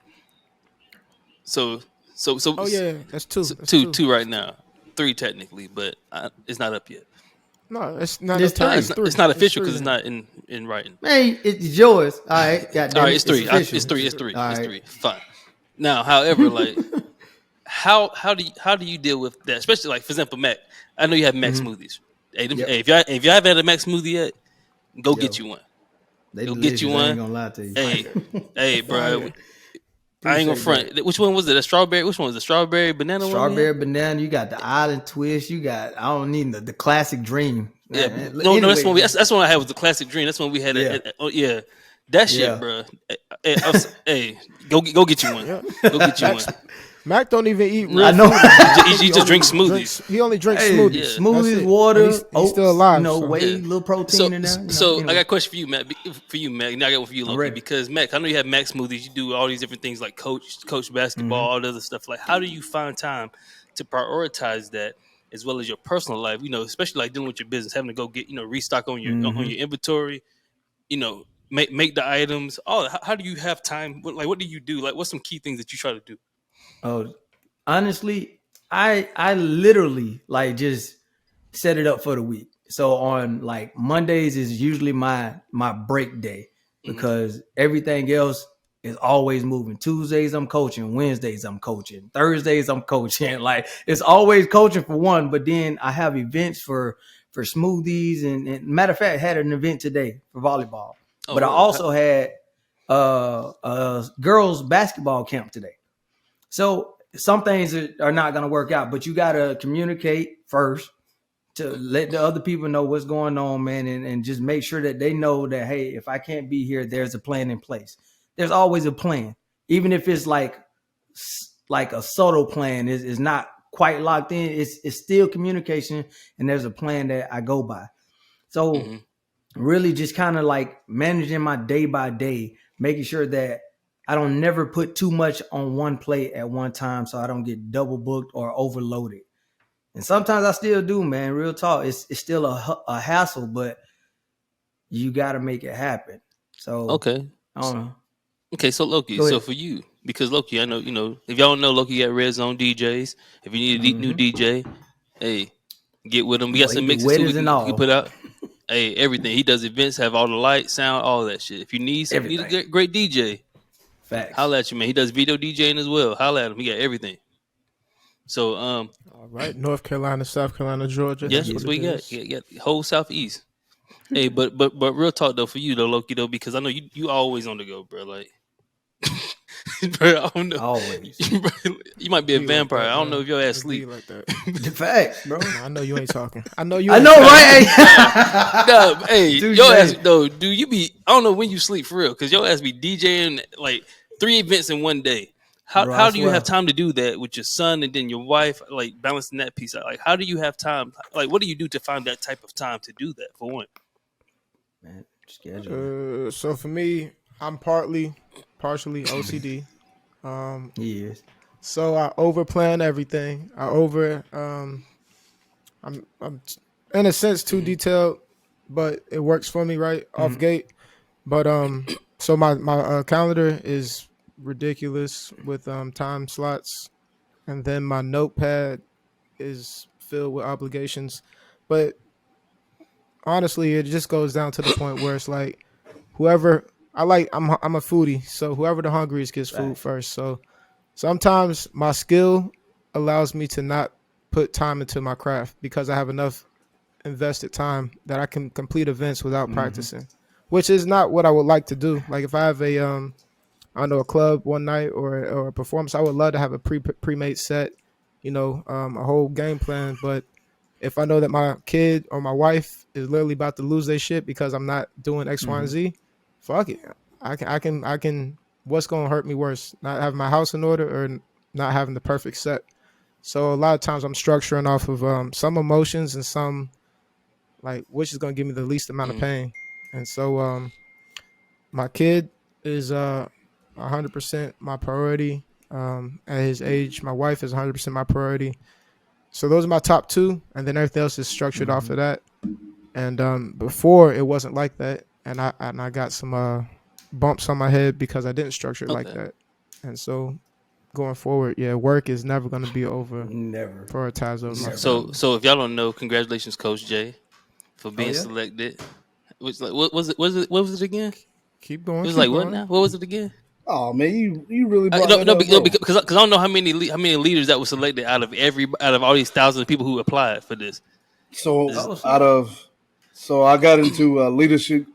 [SPEAKER 1] So.
[SPEAKER 4] Oh yeah, that's two.
[SPEAKER 1] Two right now, 3 technically, but it's not up yet.
[SPEAKER 4] No, it's not.
[SPEAKER 2] It's three.
[SPEAKER 1] It's not official because it's not in writing.
[SPEAKER 2] Man, it's yours. All right,
[SPEAKER 1] all right, it's 3. It's 3.
[SPEAKER 2] All
[SPEAKER 1] It's
[SPEAKER 2] right.
[SPEAKER 1] 3. Fine. Now, however, like, how do you deal with that? Especially like, for example, Mac. I know you have Mac smoothies. Hey, hey, if y'all haven't had a Mac smoothie yet, go get you one.
[SPEAKER 2] They
[SPEAKER 1] Go get you one.
[SPEAKER 2] I ain't gonna lie to you.
[SPEAKER 1] Hey, bro. I ain't gonna front. Which one was it? A strawberry? Which one was the strawberry banana?
[SPEAKER 2] Strawberry banana. You got the island twist. You got. I don't need the classic dream.
[SPEAKER 1] Yeah,
[SPEAKER 2] man.
[SPEAKER 1] no,
[SPEAKER 2] Anyway,
[SPEAKER 1] that's one. That's one I had was the classic dream. That's one we had.
[SPEAKER 2] Yeah.
[SPEAKER 1] That shit, bro. Hey, go get you one. Go get you one.
[SPEAKER 4] Mac don't even eat real
[SPEAKER 2] I know.
[SPEAKER 4] food.
[SPEAKER 1] He just drinks smoothies.
[SPEAKER 4] He only drinks
[SPEAKER 2] Hey,
[SPEAKER 4] smoothies.
[SPEAKER 1] Yeah.
[SPEAKER 2] smoothies,
[SPEAKER 4] That's it.
[SPEAKER 2] water,
[SPEAKER 4] And he's
[SPEAKER 2] oats,
[SPEAKER 4] still alive.
[SPEAKER 2] You know,
[SPEAKER 4] so.
[SPEAKER 2] whey,
[SPEAKER 1] Yeah.
[SPEAKER 2] little protein in there.
[SPEAKER 1] So
[SPEAKER 2] anyway.
[SPEAKER 1] I got a question for you, Matt. For you, Mac. Now I got one for you,
[SPEAKER 2] I'm
[SPEAKER 1] Loki.
[SPEAKER 2] ready.
[SPEAKER 1] Because Mac, I know you have Mac smoothies. You do all these different things like coach basketball, all the other stuff. Like, how do you find time to prioritize that as well as your personal life? You know, especially like dealing with your business, having to go get restock on your inventory. You know, make the items. Oh, how do you have time? What do you do? Like, what's some key things that you try to do?
[SPEAKER 2] Oh, honestly, I literally like just set it up for the week. So on like Mondays is usually my break day because everything else is always moving. Tuesdays I'm coaching, Wednesdays I'm coaching, Thursdays I'm coaching. Like it's always coaching for one, but then I have events for smoothies and matter of fact, I had an event today for volleyball.
[SPEAKER 1] Oh,
[SPEAKER 2] But I
[SPEAKER 1] word.
[SPEAKER 2] also had girls basketball camp today. So some things are not going to work out, but you got to communicate first to let the other people know what's going on, man, and just make sure that they know that, hey, if I can't be here, there's a plan in place. There's always a plan, even if it's like a subtle plan, is not quite locked in. It's still communication, and there's a plan that I go by. So really just kind of like managing my day by day, making sure that I don't never put too much on one plate at one time so I don't get double booked or overloaded. And sometimes I still do, man. Real talk. It's still a hassle, but you got to make it happen. So,
[SPEAKER 1] Okay.
[SPEAKER 2] I don't know.
[SPEAKER 1] Okay, so Loki, so for you, because Loki, I know, if y'all don't know, Loki got Red Zone DJs. If you need a new DJ, hey, get with him. We got some mixes too we can put out. Hey, everything. He does events, have all the light, sound, all that shit. If you need a great DJ,
[SPEAKER 2] facts.
[SPEAKER 1] Holla at you, man. He does video DJing as well. Holla at him. He got everything. So,
[SPEAKER 4] all right, North Carolina, South Carolina, Georgia.
[SPEAKER 1] Yes, that's what we got. Yeah, whole Southeast. Hey, but real talk though for you though, Loki though, because I know you always on the go, bro. Like, bro, I don't know.
[SPEAKER 2] Always.
[SPEAKER 1] You might be a vampire.
[SPEAKER 4] Like that,
[SPEAKER 1] I don't know if your ass sleep.
[SPEAKER 4] Like that.
[SPEAKER 2] The facts, bro.
[SPEAKER 4] No, I know you ain't talking. I know,
[SPEAKER 2] right?
[SPEAKER 1] No, hey, your ass though, dude. You be. I don't know when you sleep for real, because your ass be DJing like 3 events in one day. How do you have time to do that with your son and then your wife, like balancing that piece out? Like, how do you have time? Like, what do you do to find that type of time to do that? For one,
[SPEAKER 2] man, schedule.
[SPEAKER 4] So for me, I'm partially OCD.
[SPEAKER 2] Yes.
[SPEAKER 4] So I overplan everything. I'm in a sense too detailed, but it works for me right off gate. But so my calendar is ridiculous with time slots, and then my notepad is filled with obligations. But honestly, it just goes down to the point where it's like I'm a foodie, so whoever the hungriest gets food first. So sometimes my skill allows me to not put time into my craft because I have enough invested time that I can complete events without practicing, which is not what I would like to do. Like if I have a club one night or a performance, I would love to have a pre-made set, a whole game plan. But if I know that my kid or my wife is literally about to lose their shit because I'm not doing X, Y, and Z, fuck it. I can. What's gonna hurt me worse? Not having my house in order or not having the perfect set. So a lot of times I'm structuring off of some emotions and some like which is gonna give me the least amount of pain. And so my kid is 100% my priority. At his age, my wife is 100% my priority. So those are my top 2, and then everything else is structured off of that. And before it wasn't like that, and I got some bumps on my head because I didn't structure it like that. And so going forward, work is never going to be over.
[SPEAKER 2] Never
[SPEAKER 4] prioritize over my
[SPEAKER 1] so if y'all don't know, congratulations, Coach Jay, for being selected. Which like what was it again?
[SPEAKER 4] Keep going.
[SPEAKER 1] It was like what now? What was it again?
[SPEAKER 3] Oh man, you really brought that up,
[SPEAKER 1] because I don't know how many leaders that were selected out of all these thousands of people who applied for this.
[SPEAKER 3] So I got into leadership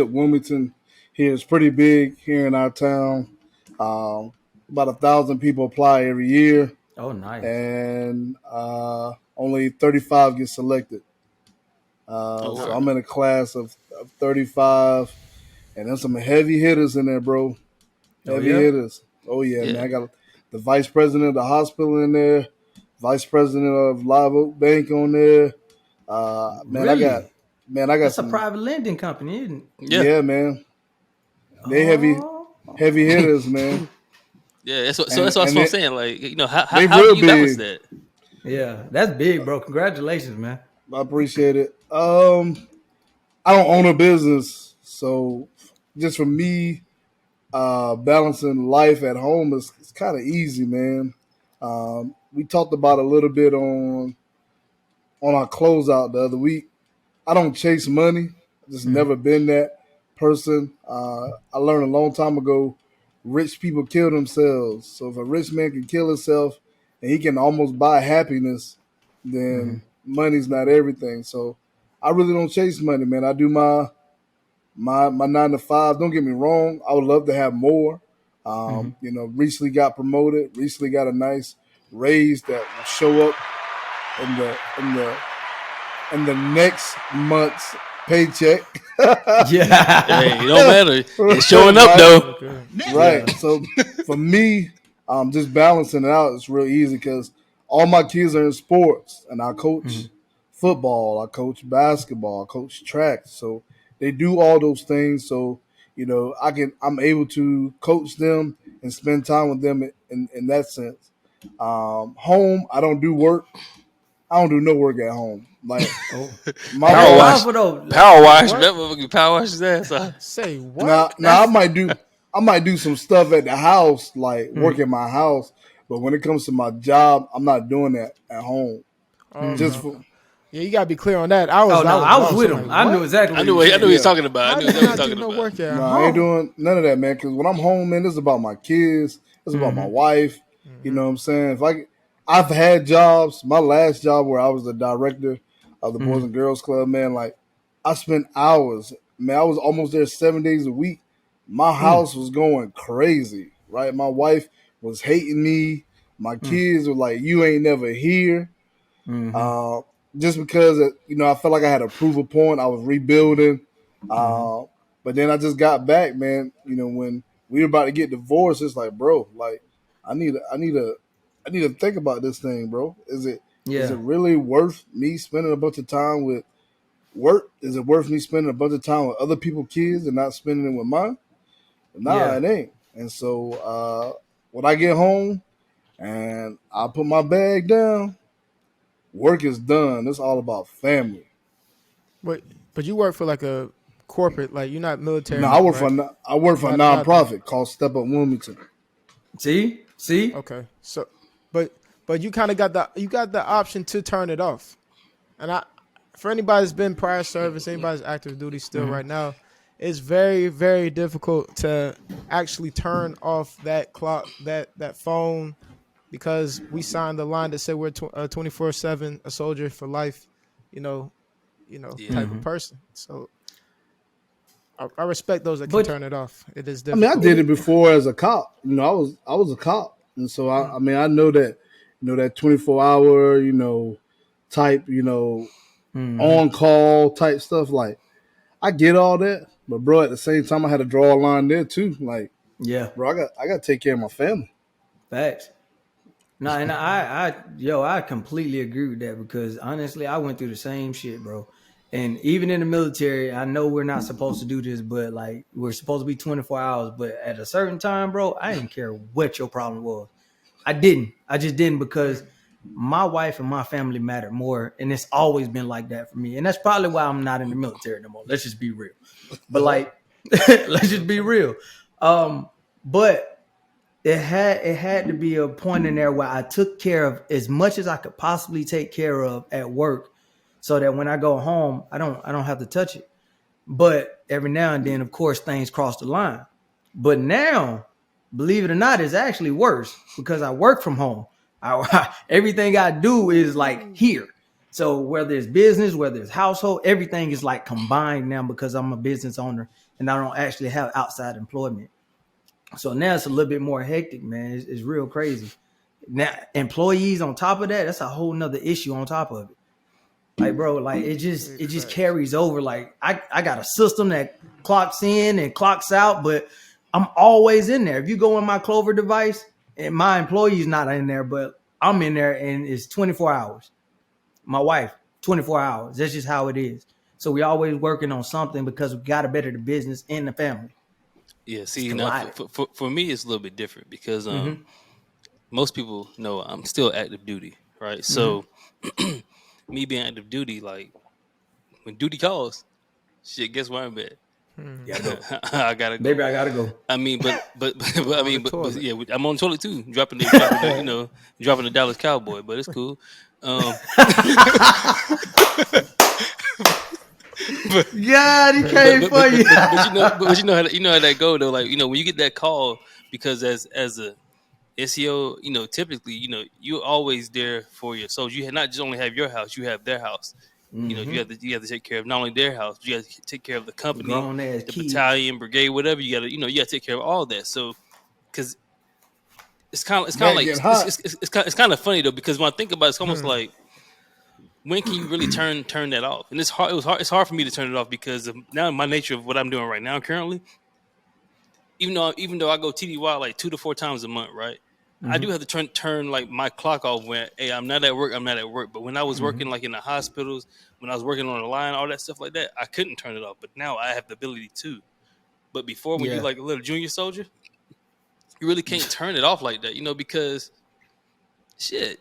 [SPEAKER 3] Wilmington here. It's pretty big here in our town. About 1,000 people apply every year.
[SPEAKER 2] Oh, nice.
[SPEAKER 3] And only 35 get selected. So I'm in a class of 35, and there's some heavy hitters in there, bro. Heavy hitters. Oh yeah, man. I got the vice president of the hospital in there, vice president of Live Oak Bank on there. Man,
[SPEAKER 2] Really?
[SPEAKER 3] I got
[SPEAKER 2] That's
[SPEAKER 3] some.
[SPEAKER 2] a private lending company, isn't it?
[SPEAKER 1] Yeah.
[SPEAKER 3] Yeah, man. They
[SPEAKER 2] Oh.
[SPEAKER 3] heavy hitters, man.
[SPEAKER 1] Yeah, that's what, so
[SPEAKER 3] And
[SPEAKER 1] that's what
[SPEAKER 3] and
[SPEAKER 1] I'm
[SPEAKER 3] they,
[SPEAKER 1] saying. Like, you know, how
[SPEAKER 3] they
[SPEAKER 1] how do
[SPEAKER 3] real
[SPEAKER 1] you balance
[SPEAKER 3] big.
[SPEAKER 1] that?
[SPEAKER 2] Yeah, that's big, bro. Congratulations, man.
[SPEAKER 3] I appreciate it. I don't own a business, so just for me, balancing life at home is it's kind of easy, man. We talked about a little bit on our closeout the other week. I don't chase money. I just never been that person. I learned a long time ago, rich people kill themselves. So if a rich man can kill himself and he can almost buy happiness, then money's not everything. So I really don't chase money, man. I do my 9 to 5. Don't get me wrong. I would love to have more. You know, recently got promoted. Recently got a nice raise that will show up in the next month's paycheck.
[SPEAKER 2] Yeah.
[SPEAKER 1] Hey, it don't matter. It's showing up though.
[SPEAKER 3] Right. So for me, just balancing it out is real easy because all my kids are in sports, and I coach football, I coach basketball, I coach track. So they do all those things. So you know, I'm able to coach them and spend time with them in that sense. Home, I don't do work. I don't do no work at home. Like my
[SPEAKER 1] Power
[SPEAKER 3] wife-
[SPEAKER 1] wash.
[SPEAKER 2] Powerful though.
[SPEAKER 1] Power wash.
[SPEAKER 4] What?
[SPEAKER 1] That motherfucker power wash his ass off.
[SPEAKER 4] Say what?
[SPEAKER 3] Now I might do some stuff at the house, like work at my house. But when it comes to my job, I'm not doing that at home. Just for
[SPEAKER 4] Yeah, you gotta be clear on that.
[SPEAKER 2] Oh no, I was
[SPEAKER 4] lost.
[SPEAKER 2] with
[SPEAKER 4] I'm
[SPEAKER 2] him.
[SPEAKER 4] like,
[SPEAKER 2] I knew
[SPEAKER 4] what?
[SPEAKER 2] exactly.
[SPEAKER 1] I knew
[SPEAKER 2] what
[SPEAKER 1] what he was
[SPEAKER 3] Yeah.
[SPEAKER 1] talking about. I
[SPEAKER 4] How
[SPEAKER 1] knew
[SPEAKER 4] do
[SPEAKER 1] what
[SPEAKER 4] you
[SPEAKER 1] he was
[SPEAKER 4] not do
[SPEAKER 1] talking
[SPEAKER 4] no
[SPEAKER 1] about.
[SPEAKER 4] work at
[SPEAKER 3] No, I
[SPEAKER 4] home?
[SPEAKER 3] ain't doing none of that, man. Because when I'm home, man, this is about my kids. This is about my wife. You know what I'm saying? I've had jobs. My last job where I was the director of the Boys and Girls Club, man. Like I spent hours. Man, I was almost there 7 days a week. My house was going crazy. Right, my wife was hating me. My kids were like, "You ain't never here." Just because you know, I felt like I had to prove a point. I was rebuilding, but then I just got back, man. You know, when we were about to get divorced, it's like, bro, like I need to think about this thing, bro. Is it really worth me spending a bunch of time with work? Is it worth me spending a bunch of time with other people's kids and not spending it with mine? Nah, it ain't. And so when I get home and I put my bag down, work is done. It's all about family.
[SPEAKER 4] But you work for like a corporate, like you're not military.
[SPEAKER 3] No, I work
[SPEAKER 4] right?
[SPEAKER 3] for a nonprofit called Step Up Wilmington.
[SPEAKER 2] See.
[SPEAKER 4] Okay, so but you kind of got the option to turn it off, and for anybody that's been prior service, anybody's active duty still right now, it's very, very difficult to actually turn off that clock, that phone, because we signed the line that said we're 24/7, a soldier for life, type of person. So I respect those that can turn it off. It is
[SPEAKER 3] I mean,
[SPEAKER 4] difficult.
[SPEAKER 3] I did it before as a cop. You know, I was a cop, and so I mean, I know that, you know, that 24-hour, you know, type, you know, on call type stuff. Like, I get all that, but bro, at the same time, I had to draw a line there too. Like,
[SPEAKER 2] Yeah.
[SPEAKER 3] bro, I got to take care of my family.
[SPEAKER 2] Facts. No, and I completely agree with that because honestly, I went through the same shit, bro. And even in the military, I know we're not supposed to do this, but like we're supposed to be 24 hours. But at a certain time, bro, I didn't care what your problem was. I didn't. I just didn't because my wife and my family mattered more. And it's always been like that for me. And that's probably why I'm not in the military no more. Let's just be real. But like, let's just be real. But it had to be a point in there where I took care of as much as I could possibly take care of at work so that when I go home, I don't have to touch it. But every now and then, of course, things cross the line. But now, believe it or not, it's actually worse because I work from home. Everything I do is like here. So whether it's business, whether it's household, everything is like combined now because I'm a business owner and I don't actually have outside employment. So now it's a little bit more hectic, man. It's real crazy. Now employees on top of that, that's a whole nother issue on top of it. Like, bro, like it just carries over. Like I got a system that clocks in and clocks out, but I'm always in there. If you go in my Clover device, and my employee's not in there, but I'm in there, and it's 24 hours. My wife, 24 hours. That's just how it is. So we always working on something because we got to better the business and the family.
[SPEAKER 1] Yeah, see, now for me, it's a little bit different because most people know I'm still active duty, right? So me being active duty, like when duty calls, shit, guess where I'm at?
[SPEAKER 2] Go.
[SPEAKER 1] I gotta go.
[SPEAKER 2] Baby, I gotta go.
[SPEAKER 1] I mean, but I mean, but yeah, I'm on the toilet too, dropping the dropping the Dallas Cowboy, but it's cool.
[SPEAKER 2] God, he came for you.
[SPEAKER 1] But you know how that go though. Like when you get that call, because as a SEO, typically, you're always there for your soldiers. You not just only have your house, you have their house. You have to take care of not only their house, but you have to take care of the company, the battalion, brigade, whatever. You got to take care of all that. So, because it's kind of like it's kind of funny though, because when I think about it, it's almost like, when can you really turn that off? And it's hard. It's hard for me to turn it off because of now my nature of what I'm doing right now currently. Even though I go TDY like 2 to 4 times a month, right? I do have to turn like my clock off when, hey, I'm not at work. But when I was working like in the hospitals, when I was working on the line, all that stuff like that, I couldn't turn it off. But now I have the ability to. But before, when you're like a little junior soldier, you really can't turn it off like that, because shit.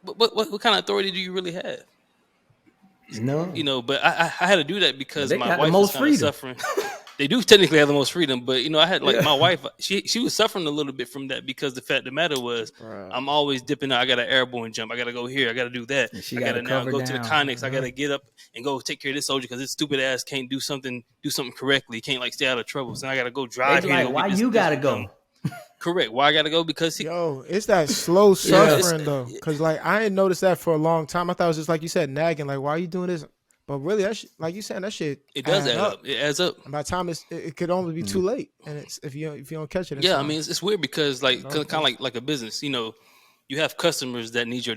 [SPEAKER 1] What kind of authority do you really have?
[SPEAKER 2] No,
[SPEAKER 1] but I had to do that because my wife
[SPEAKER 2] was
[SPEAKER 1] kind of suffering. They do technically have the most freedom, but I had like my wife. She was suffering a little bit from that because the fact of the matter was, I'm always dipping out. I got an airborne jump. I got to go here. I got to do that. I got to now go to the conics. I got to get up and go take care of this soldier because this stupid ass can't do something correctly. He can't like stay out of trouble. So I got to go drive here.
[SPEAKER 2] Like, why you got to go?
[SPEAKER 1] Correct. Why I got to go? Because
[SPEAKER 4] it's that slow suffering though. Because like I ain't noticed that for a long time. I thought it was just like you said, nagging. Like, why are you doing this? But really, like you said, that shit.
[SPEAKER 1] It does add up. It adds up.
[SPEAKER 4] And by the time it could only be too late, and it's if you don't catch it.
[SPEAKER 1] Yeah, I mean it's weird because kind of like a business. You have customers that need your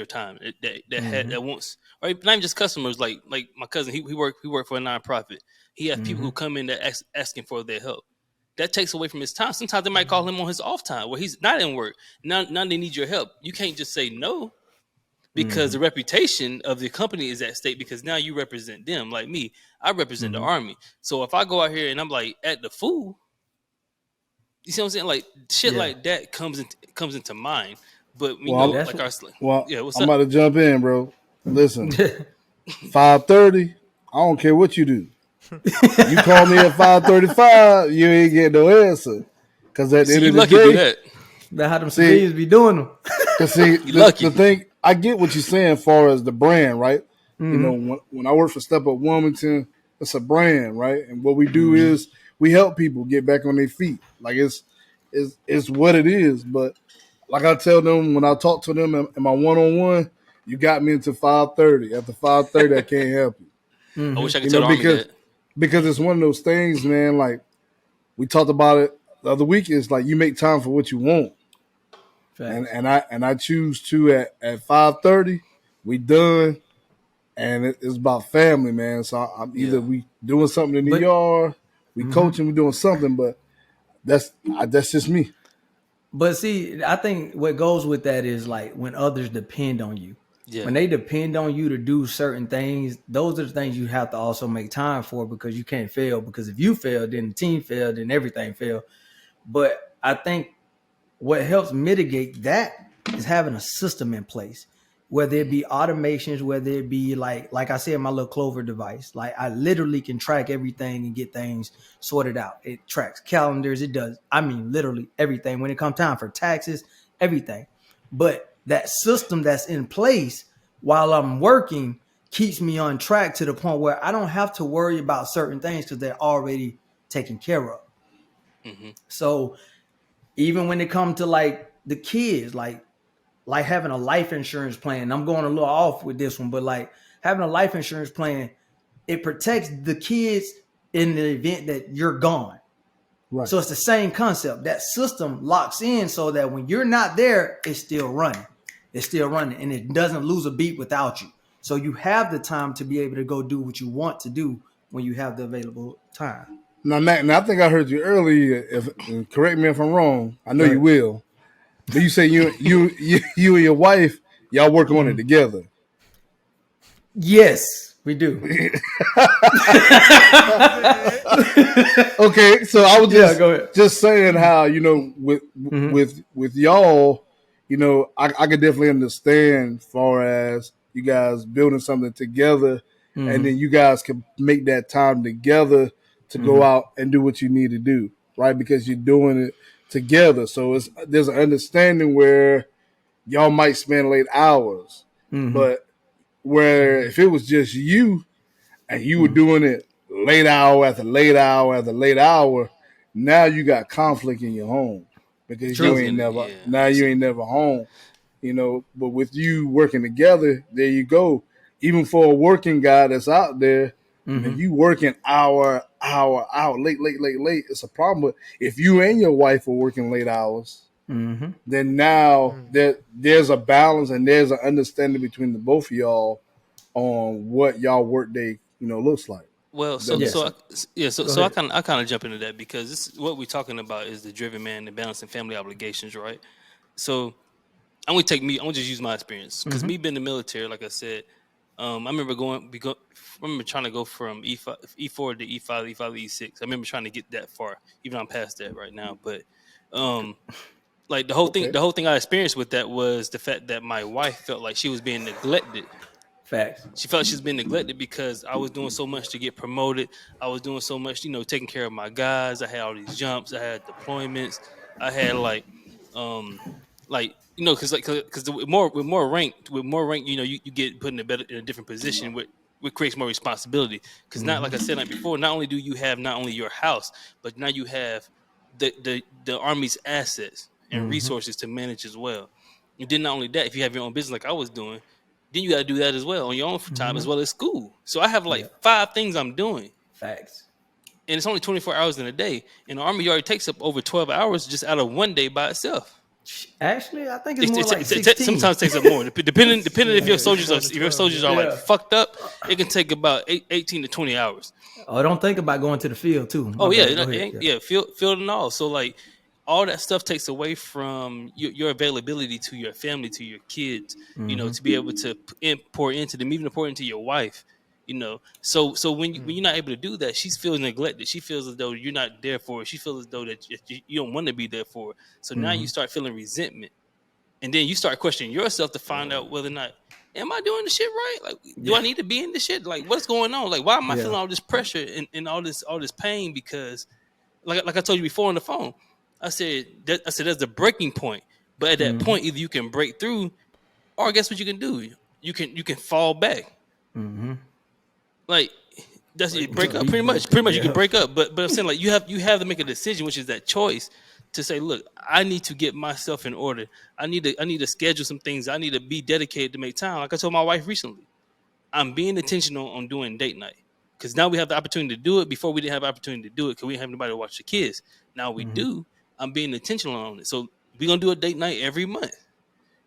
[SPEAKER 1] time. That wants, or not even just customers. Like my cousin, he worked for a nonprofit. He has people who come in that asking for their help. That takes away from his time. Sometimes they might call him on his off time where he's not in work. Now they need your help. You can't just say no. Because the reputation of the company is at stake because now you represent them. Like me, I represent the army. So if I go out here and I'm like at the fool, you see what I'm saying? Like shit like that comes into mind. But
[SPEAKER 3] I'm
[SPEAKER 1] what's up?
[SPEAKER 3] about to jump in, bro. Listen, 5:30. I don't care what you do. You call me at 5:35, you ain't getting no answer. Because at the end of the day,
[SPEAKER 2] that's how them civilians be doing them.
[SPEAKER 3] Because the thing. I get what you're saying as far as the brand, right? When I work for Step Up Wilmington, it's a brand, right? And what we do is we help people get back on their feet. Like it's what it is. But like I tell them when I talk to them in my one-on-one, you got me into 5:30. After 5:30, I can't help you.
[SPEAKER 1] I wish I could tell the Army that.
[SPEAKER 3] Because it's one of those things, man. Like we talked about it the other week. It's like you make time for what you want. And I choose to at 5:30, we done, and it's about family, man. So I'm either we doing something in the yard, we coaching, we doing something, but that's just me.
[SPEAKER 2] But see, I think what goes with that is like when others depend on you. Yeah. When they depend on you to do certain things, those are the things you have to also make time for because you can't fail. Because if you fail, then the team failed, then everything failed. But I think what helps mitigate that is having a system in place, whether it be automations, whether it be like I said, my little Clover device. Like I literally can track everything and get things sorted out. It tracks calendars. It does. I mean, literally everything when it comes time for taxes, everything. But that system that's in place while I'm working keeps me on track to the point where I don't have to worry about certain things because they're already taken care of. So even when it comes to like the kids, like having a life insurance plan, I'm going a little off with this one, but like having a life insurance plan, it protects the kids in the event that you're gone. Right. So it's the same concept. That system locks in so that when you're not there, it's still running. It's still running and it doesn't lose a beat without you. So you have the time to be able to go do what you want to do when you have the available time.
[SPEAKER 3] Now, Matt, I think I heard you earlier. Correct me if I'm wrong. I know you will. But you say you and your wife, y'all work on it together.
[SPEAKER 2] Yes, we do.
[SPEAKER 3] Okay, so I was
[SPEAKER 2] go ahead.
[SPEAKER 3] just saying how with y'all, I could definitely understand as far as you guys building something together, and then you guys can make that time together to go out and do what you need to do, right? Because you're doing it together. So there's an understanding where y'all might spend late hours, but where if it was just you and you were doing it late hour after late hour after late hour, now you got conflict in your home because you ain't never home, But with you working together, there you go. Even for a working guy that's out there, if you working hour, late, it's a problem. But if you and your wife are working late hours, then now there's a balance and there's an understanding between the both of y'all on what y'all work day, looks like.
[SPEAKER 1] Well, so I kind of jump into that because what we're talking about is the driven man and balancing family obligations, right? So I'm gonna just use my experience because me being in the military, like I said, I remember trying to go from E4 to E5, E5 to E6. I remember trying to get that far, even though I'm past that right now. But like the whole thing I experienced with that was the fact that my wife felt like she was being neglected.
[SPEAKER 2] Facts.
[SPEAKER 1] She felt she's been neglected because I was doing so much to get promoted. I was doing so much, taking care of my guys. I had all these jumps. I had deployments. I had because with more rank, you get put in a different position, which creates more responsibility. Because not like I said before, not only do you have not only your house, but now you have the Army's assets and resources to manage as well. And then not only that, if you have your own business like I was doing, then you got to do that as well on your own time as well as school. So I have 5 things I'm doing.
[SPEAKER 2] Facts.
[SPEAKER 1] And it's only 24 hours in a day. And the Army already takes up over 12 hours just out of one day by itself.
[SPEAKER 2] Actually, I think it's more like 16.
[SPEAKER 1] Sometimes it takes up more. Depending if your soldiers are like fucked up, it can take about 18 to 20 hours.
[SPEAKER 2] Oh, don't think about going to the field too.
[SPEAKER 1] Field and all. So like all that stuff takes away from your availability to your family, to your kids, to be able to pour into them, even pour into your wife, So when you're not able to do that, she feels neglected. She feels as though you're not there for her. She feels as though that you don't want to be there for her. So now you start feeling resentment. And then you start questioning yourself to find out whether or not, am I doing the shit right? Like, do I need to be in this shit? Like, what's going on? Like, why am I feeling all this pressure and all this pain? Because like I told you before on the phone, I said that's the breaking point. But at that point, either you can break through, or guess what you can do? You can fall back. Like that's you break up. Pretty much you can break up. But I'm saying like you have to make a decision, which is that choice to say, look, I need to get myself in order. I need to schedule some things. I need to be dedicated to make time. Like I told my wife recently, I'm being intentional on doing date night. Because now we have the opportunity to do it. Before we didn't have the opportunity to do it because we didn't have anybody to watch the kids. Now we do. I'm being intentional on it. So we're going to do a date night every month.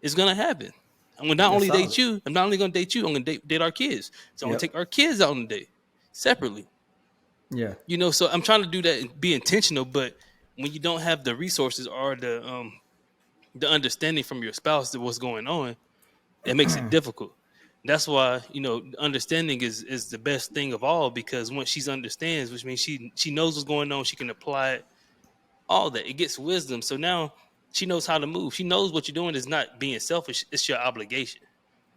[SPEAKER 1] It's going to happen. I'm going to not only date you. I'm not only going to date you. I'm going to date our kids. So I'm going to take our kids out on a date separately.
[SPEAKER 2] Yeah.
[SPEAKER 1] So I'm trying to do that and be intentional. But when you don't have the resources or the understanding from your spouse of what's going on, it makes it difficult. That's why, understanding is the best thing of all, because once she understands, which means she knows what's going on, she can apply it, all that. It gets wisdom. So now she knows how to move. She knows what you're doing is not being selfish. It's your obligation.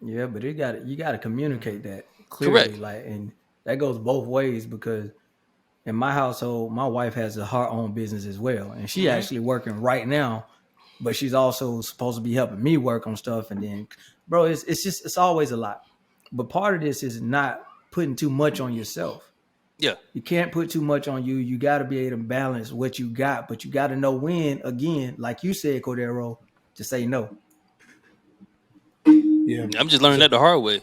[SPEAKER 2] Yeah, but you got to communicate that clearly.
[SPEAKER 1] Correct.
[SPEAKER 2] And that goes both ways, because in my household, my wife has her own business as well. And she actually working right now, but she's also supposed to be helping me work on stuff. And then, bro, it's always a lot. But part of this is not putting too much on yourself.
[SPEAKER 1] Yeah.
[SPEAKER 2] You can't put too much on you. You got to be able to balance what you got, but you got to know when, again, like you said, Corderro, to say no.
[SPEAKER 3] Yeah.
[SPEAKER 1] I'm just learning that the hard way.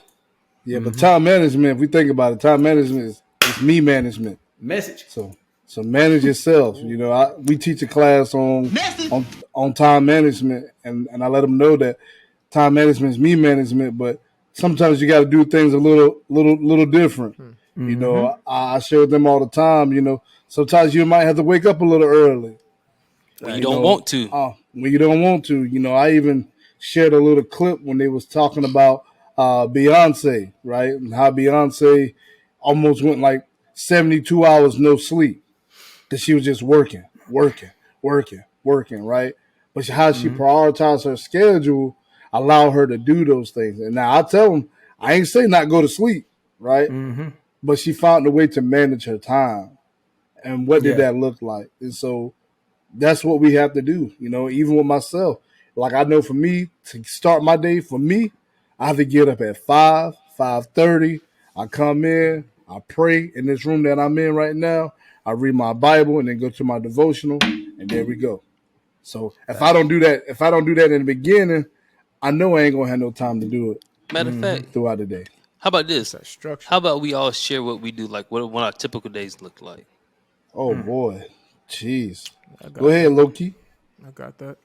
[SPEAKER 3] Yeah, but time management, if we think about it, time management is me management.
[SPEAKER 2] Message.
[SPEAKER 3] So manage yourself. We teach a class on time management, and I let them know that time management is me management, but sometimes you got to do things a little different. I share with them all the time. Sometimes you might have to wake up a little early.
[SPEAKER 1] You don't want to.
[SPEAKER 3] when you don't want to. I even shared a little clip when they was talking about Beyonce, right? And how Beyonce almost went like 72 hours no sleep because she was just working, right? But how she prioritized her schedule allowed her to do those things. And now I tell them, I ain't say not go to sleep, right?
[SPEAKER 2] Mm-hmm.
[SPEAKER 3] But she found a way to manage her time. And what did that look like? And so that's what we have to do, even with myself. Like I know for me, to start my day, for me, I have to get up at 5:30. I come in, I pray in this room that I'm in right now. I read my Bible and then go to my devotional, and there we go. So if I don't do that in the beginning, I know I ain't gonna have no time to do it.
[SPEAKER 1] Matter of fact,
[SPEAKER 3] throughout the day.
[SPEAKER 1] How about this?
[SPEAKER 4] That structure.
[SPEAKER 1] How about we all share what we do, like what our typical days look like?
[SPEAKER 3] Oh boy, jeez. Go ahead, Loki.
[SPEAKER 4] I got that.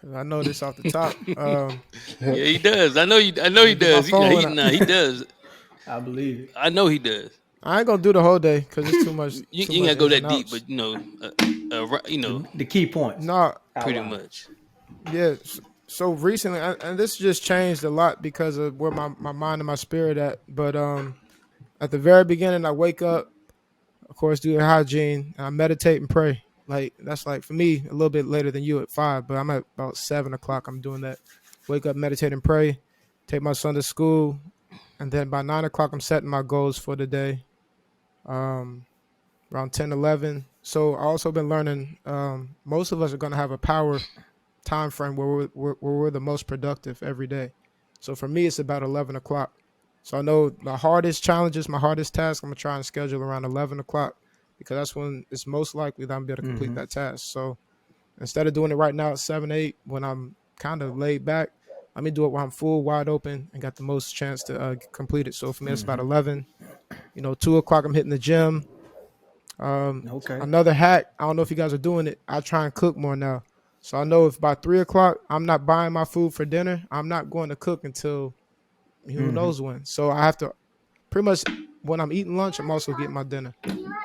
[SPEAKER 4] Cause I know this off the top.
[SPEAKER 1] Yeah, he does. I know he does. He does.
[SPEAKER 2] I believe it.
[SPEAKER 1] I know he does.
[SPEAKER 4] I ain't gonna do the whole day because it's too much.
[SPEAKER 1] You
[SPEAKER 4] too
[SPEAKER 1] ain't
[SPEAKER 4] much
[SPEAKER 1] gotta go
[SPEAKER 4] ins
[SPEAKER 1] that
[SPEAKER 4] and
[SPEAKER 1] deep,
[SPEAKER 4] outs.
[SPEAKER 1] but
[SPEAKER 2] The key points.
[SPEAKER 4] No,
[SPEAKER 1] pretty much.
[SPEAKER 4] yeah. So recently, and this just changed a lot because of where my mind and my spirit at. But at the very beginning, I wake up, of course, do the hygiene, and I meditate and pray. Like that's like for me a little bit later than you at 5, but I'm at about 7 o'clock. I'm doing that. Wake up, meditate and pray. Take my son to school, and then by 9 o'clock, I'm setting my goals for the day. Around 10, 11. So I also been learning. Most of us are gonna have a power time frame where we're the most productive every day. So for me, it's about 11 o'clock. So I know the hardest challenges, my hardest task, I'm gonna try and schedule around 11 o'clock because that's when it's most likely that I'm gonna be able to complete that task. So instead of doing it right now at 7, 8, when I'm kind of laid back, let me do it when I'm full, wide open, and got the most chance to complete it. So for me, it's about 11. 2 o'clock, I'm hitting the gym.
[SPEAKER 2] Okay.
[SPEAKER 4] Another hack, I don't know if you guys are doing it, I try and cook more now. So I know if by 3 o'clock I'm not buying my food for dinner, I'm not going to cook until who knows when. So I have to pretty much when I'm eating lunch, I'm also getting my dinner.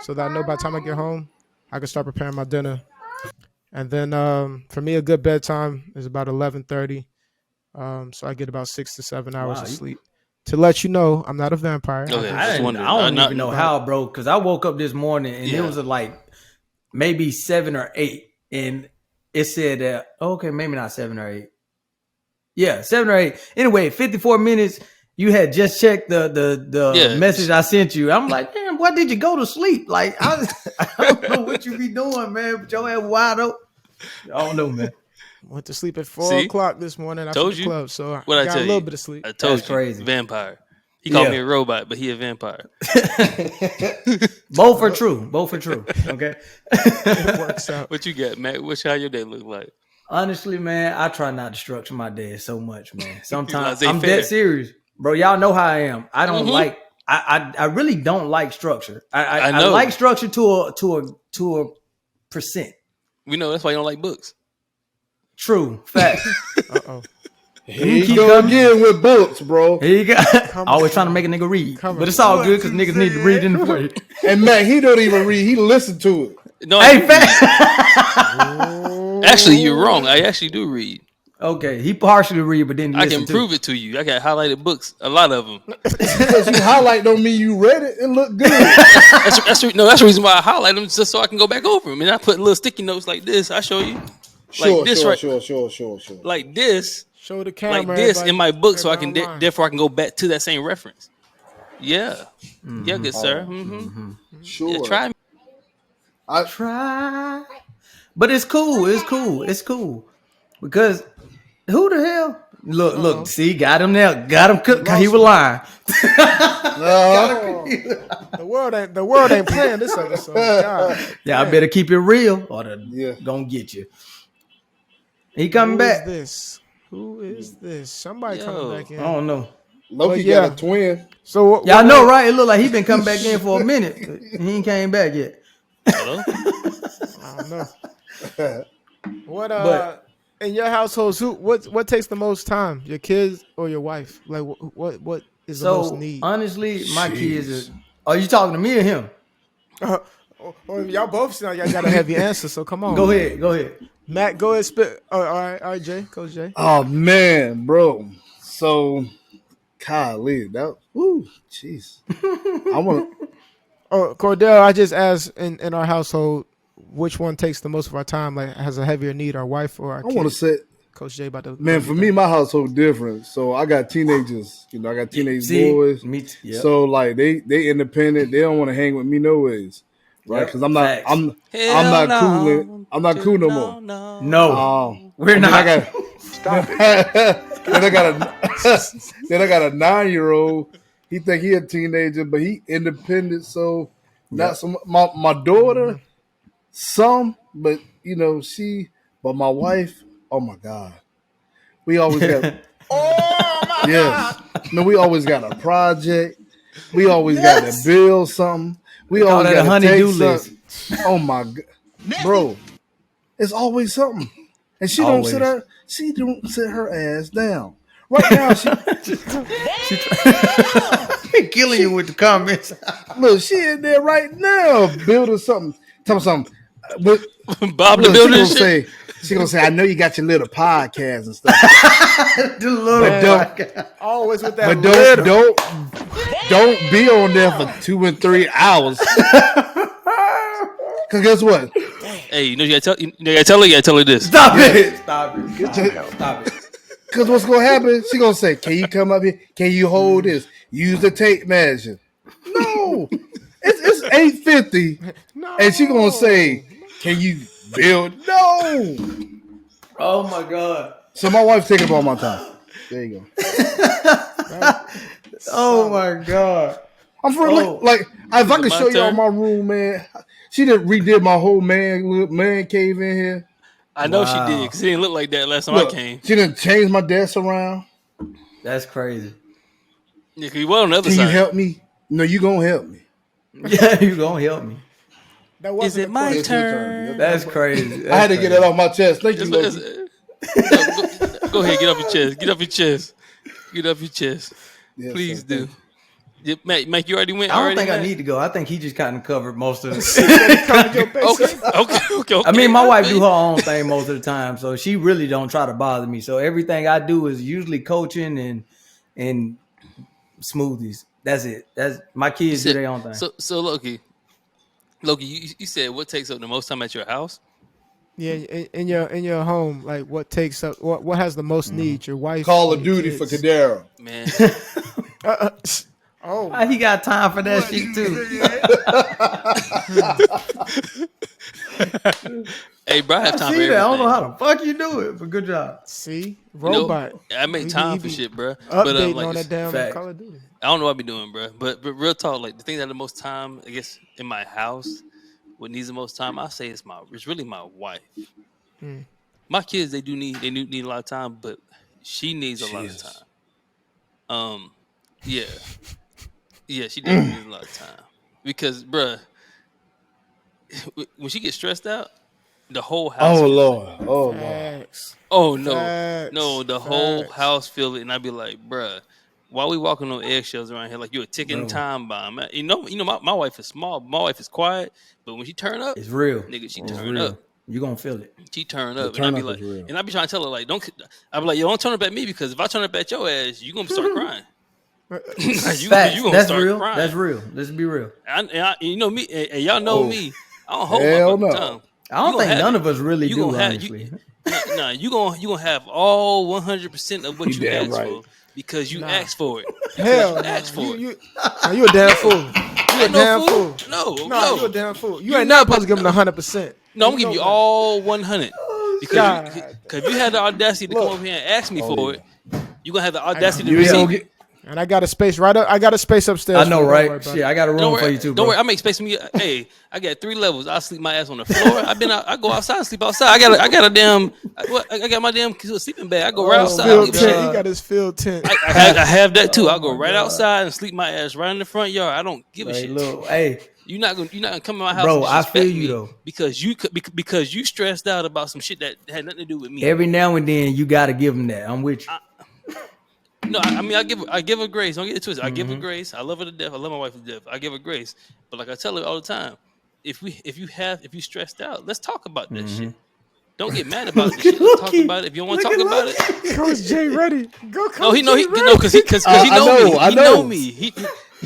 [SPEAKER 4] So that I know by the time I get home, I can start preparing my dinner. And then for me, a good bedtime is about 11:30. So I get about 6 to 7 hours of sleep. To let you know, I'm not a vampire.
[SPEAKER 1] Okay,
[SPEAKER 2] I don't even know how, bro, because I woke up this morning and it was like maybe 7 or 8. And it said that, okay, maybe not 7 or 8. Yeah, 7 or 8. Anyway, 54 minutes. You had just checked the message I sent you. I'm like, damn, why did you go to sleep? Like, I don't know what you be doing, man. But your head wide open. I don't know, man.
[SPEAKER 4] Went to sleep at 4 o'clock this morning after the club, so I got a little bit of sleep.
[SPEAKER 1] I told you,
[SPEAKER 2] crazy.
[SPEAKER 1] Vampire. He called me a robot, but he a vampire.
[SPEAKER 2] Both are true. Okay.
[SPEAKER 4] It works out.
[SPEAKER 1] What you got, Matt? How your day look like?
[SPEAKER 2] Honestly, man, I try not to structure my day so much, man. Sometimes I'm
[SPEAKER 1] fair.
[SPEAKER 2] dead serious, bro. Y'all know how I am. I don't like. I really don't like structure. I like structure to a percent.
[SPEAKER 1] We know that's why you don't like books.
[SPEAKER 2] True. Fact.
[SPEAKER 4] Uh-oh.
[SPEAKER 3] Here you go again with books, bro.
[SPEAKER 2] Here you go. Always trying to make a nigga read. But it's all good because niggas need to read in the way.
[SPEAKER 3] And Matt, he don't even read. He listen to it.
[SPEAKER 1] No,
[SPEAKER 2] hey, fact.
[SPEAKER 1] Actually, you're wrong. I actually do read.
[SPEAKER 2] Okay. He partially read, but then
[SPEAKER 1] I can prove it to you. I got highlighted books, a lot of them.
[SPEAKER 3] Because you highlight don't mean you read it and look good.
[SPEAKER 1] That's the reason why I highlight them, just so I can go back over them. And I put little sticky notes like this. I show you.
[SPEAKER 3] Sure.
[SPEAKER 1] Like this.
[SPEAKER 4] Show the camera.
[SPEAKER 1] Like this in my book, so I can therefore I can go back to that same reference. Yeah. Yeah, good sir.
[SPEAKER 3] Sure.
[SPEAKER 1] Yeah, try me.
[SPEAKER 3] I
[SPEAKER 2] try. But it's cool. Because who the hell? Look, see, got him there. Got him cooked. He was lying.
[SPEAKER 4] The world ain't playing this episode. God.
[SPEAKER 2] Yeah, I better keep it real or they're gonna get you. He coming back.
[SPEAKER 4] Who is this? Somebody coming back in.
[SPEAKER 2] I don't know.
[SPEAKER 3] Loki got a twin.
[SPEAKER 4] So
[SPEAKER 2] y'all know, right? It looked like he been coming back in for a minute. He ain't came back yet.
[SPEAKER 1] Hello?
[SPEAKER 4] I don't know. What in your household, what takes the most time? Your kids or your wife? Like what is the most need?
[SPEAKER 2] Honestly, my kids are you talking to me or him?
[SPEAKER 4] Or y'all both sound y'all got a heavy answer, so come on.
[SPEAKER 2] Go ahead.
[SPEAKER 4] Matt, go ahead, spit. Oh, all right, Jay, Coach Jay.
[SPEAKER 3] Oh man, bro. So, golly, jeez. I want.
[SPEAKER 4] Oh, Cordell, I just asked in our household which one takes the most of our time, like has a heavier need, our wife or our
[SPEAKER 3] I want
[SPEAKER 4] kid.
[SPEAKER 3] to say,
[SPEAKER 4] Coach Jay about to
[SPEAKER 3] man, for me, my household different. So I got teenagers. I got teenage boys.
[SPEAKER 2] Me too. Yep.
[SPEAKER 3] So like they independent. They don't want to hang with me no ways, right? Because I'm not cool. I'm not cool no more.
[SPEAKER 2] No, we're not.
[SPEAKER 3] Then I got a 9-year-old. He think he a teenager, but he independent. So not so. My daughter, some, but but my wife. Oh my God, we always got. Yes, no, we always got a project. We always got to build something. We always got a honey-do list. Oh my God, bro, it's always something. And she don't sit her ass down. Right now, she
[SPEAKER 2] killing you with the comments.
[SPEAKER 3] Look, she in there right now building something. Tell me something. But,
[SPEAKER 1] Bob the builder shit.
[SPEAKER 3] She gonna say, I know you got your little podcast and stuff.
[SPEAKER 4] Always with that.
[SPEAKER 3] But don't be on there for 2 and 3 hours. Cause guess what?
[SPEAKER 1] Hey, you gotta tell her this.
[SPEAKER 2] Stop it.
[SPEAKER 3] Cause what's gonna happen? She gonna say, "Can you come up here? Can you hold this? Use the tape measure." No, it's 850, and she gonna say, "Can you build?" No.
[SPEAKER 2] Oh my God.
[SPEAKER 3] So my wife taking up all my time. There you go.
[SPEAKER 2] Oh my God.
[SPEAKER 3] I'm for like if I could show y'all my room, man. She done redid my whole man cave in here.
[SPEAKER 1] I know she did because it didn't look like that last time I came.
[SPEAKER 3] She done changed my desk around.
[SPEAKER 2] That's crazy.
[SPEAKER 1] Yeah, cause you were on the other side.
[SPEAKER 3] Can you help me? No, you gonna help me.
[SPEAKER 2] Yeah, you gonna help me.
[SPEAKER 1] Is it my turn?
[SPEAKER 2] That's crazy.
[SPEAKER 3] I had to get that off my chest. Thank you, Loki.
[SPEAKER 1] Go ahead, get off your chest. Get off your chest. Get off your chest.
[SPEAKER 3] Yes,
[SPEAKER 1] please
[SPEAKER 3] sir,
[SPEAKER 1] do. Yeah, Mike, you already went.
[SPEAKER 2] I don't think I need to go. I think he just kind of covered most of it.
[SPEAKER 1] Okay.
[SPEAKER 2] I mean, my wife do her own thing most of the time, so she really don't try to bother me. So everything I do is usually coaching and smoothies. That's it. That's my kids do their own thing.
[SPEAKER 1] So Loki, you said what takes up the most time at your house?
[SPEAKER 4] Yeah, in your home, like what takes up what has the most need? Your wife.
[SPEAKER 3] Call of Duty for Corderro.
[SPEAKER 1] Man.
[SPEAKER 2] Oh, he got time for that shit too.
[SPEAKER 1] Hey, bro, I have time for everything.
[SPEAKER 2] I don't know how the fuck you do it, but good job.
[SPEAKER 4] See, robot.
[SPEAKER 1] I make time for shit, bro.
[SPEAKER 4] Updating but, on that damn Call of Duty.
[SPEAKER 1] I don't know what I be doing, bro. But real talk, like the thing that have the most time, I guess, in my house, what needs the most time, I say it's really my wife. My kids, they need a lot of time, but she needs a lot of time. Yeah, she definitely needs a lot of time because, bruh, when she gets stressed out, the whole house.
[SPEAKER 3] Oh Lord!
[SPEAKER 1] Oh no! The whole house feel it, and I be like, bruh, why we walking on eggshells around here like you're a ticking time bomb? You know, my wife is small. My wife is quiet, but when she turn up,
[SPEAKER 2] it's real.
[SPEAKER 1] Nigga, she turn up.
[SPEAKER 2] You gonna feel it.
[SPEAKER 1] She turn up, and I be like, and I be trying to tell her like, don't. I be like, yo, don't turn up at me because if I turn up at your ass, you gonna start crying.
[SPEAKER 2] You gonna
[SPEAKER 1] That's
[SPEAKER 2] start
[SPEAKER 1] real.
[SPEAKER 2] Crying. That's real. Let's be real.
[SPEAKER 1] And you know me, and y'all know me. I don't hold my fucking tongue.
[SPEAKER 2] I don't think none of us really do. Honestly,
[SPEAKER 1] nah, you gonna have all 100% of what you asked for because you asked for it.
[SPEAKER 4] Hell,
[SPEAKER 1] you asked for it.
[SPEAKER 4] You a damn fool. You a damn fool.
[SPEAKER 1] No,
[SPEAKER 4] you a damn fool. You ain't never supposed to give them 100%.
[SPEAKER 1] No, I'm gonna give you all 100 because if you had the audacity to come over here and ask me for it, you gonna have the audacity to receive it.
[SPEAKER 4] And I got a space I got a space upstairs.
[SPEAKER 2] I know, right? Shit, I got a room for you too, bro.
[SPEAKER 1] Don't worry, I make space for me. Hey, I got 3 levels. I sleep my ass on the floor. I go outside and sleep outside. I got a damn. I got my damn sleeping bag. I go right outside.
[SPEAKER 4] He got his field tent.
[SPEAKER 1] I have that too. I go right outside and sleep my ass right in the front yard. I don't give a shit.
[SPEAKER 2] Look, hey,
[SPEAKER 1] you're not gonna come in my house,
[SPEAKER 2] bro.
[SPEAKER 1] And
[SPEAKER 2] I feel you though
[SPEAKER 1] because you stressed out about some shit that had nothing to do with me.
[SPEAKER 2] Every now and then you got to give them that. I'm with you.
[SPEAKER 1] No, I mean I give her grace. Don't get it twisted. I give her grace. I love her to death. I love my wife to death. I give her grace. But like I tell her all the time, if you stressed out, let's talk about that shit. Don't get mad about the shit. Let's talk about it. If you don't want to talk about it,
[SPEAKER 4] Coach J ready. Go, Coach
[SPEAKER 1] no, he know
[SPEAKER 4] J
[SPEAKER 1] he
[SPEAKER 4] ready.
[SPEAKER 1] know because he know me.
[SPEAKER 3] I
[SPEAKER 1] He
[SPEAKER 3] know.
[SPEAKER 1] know me. He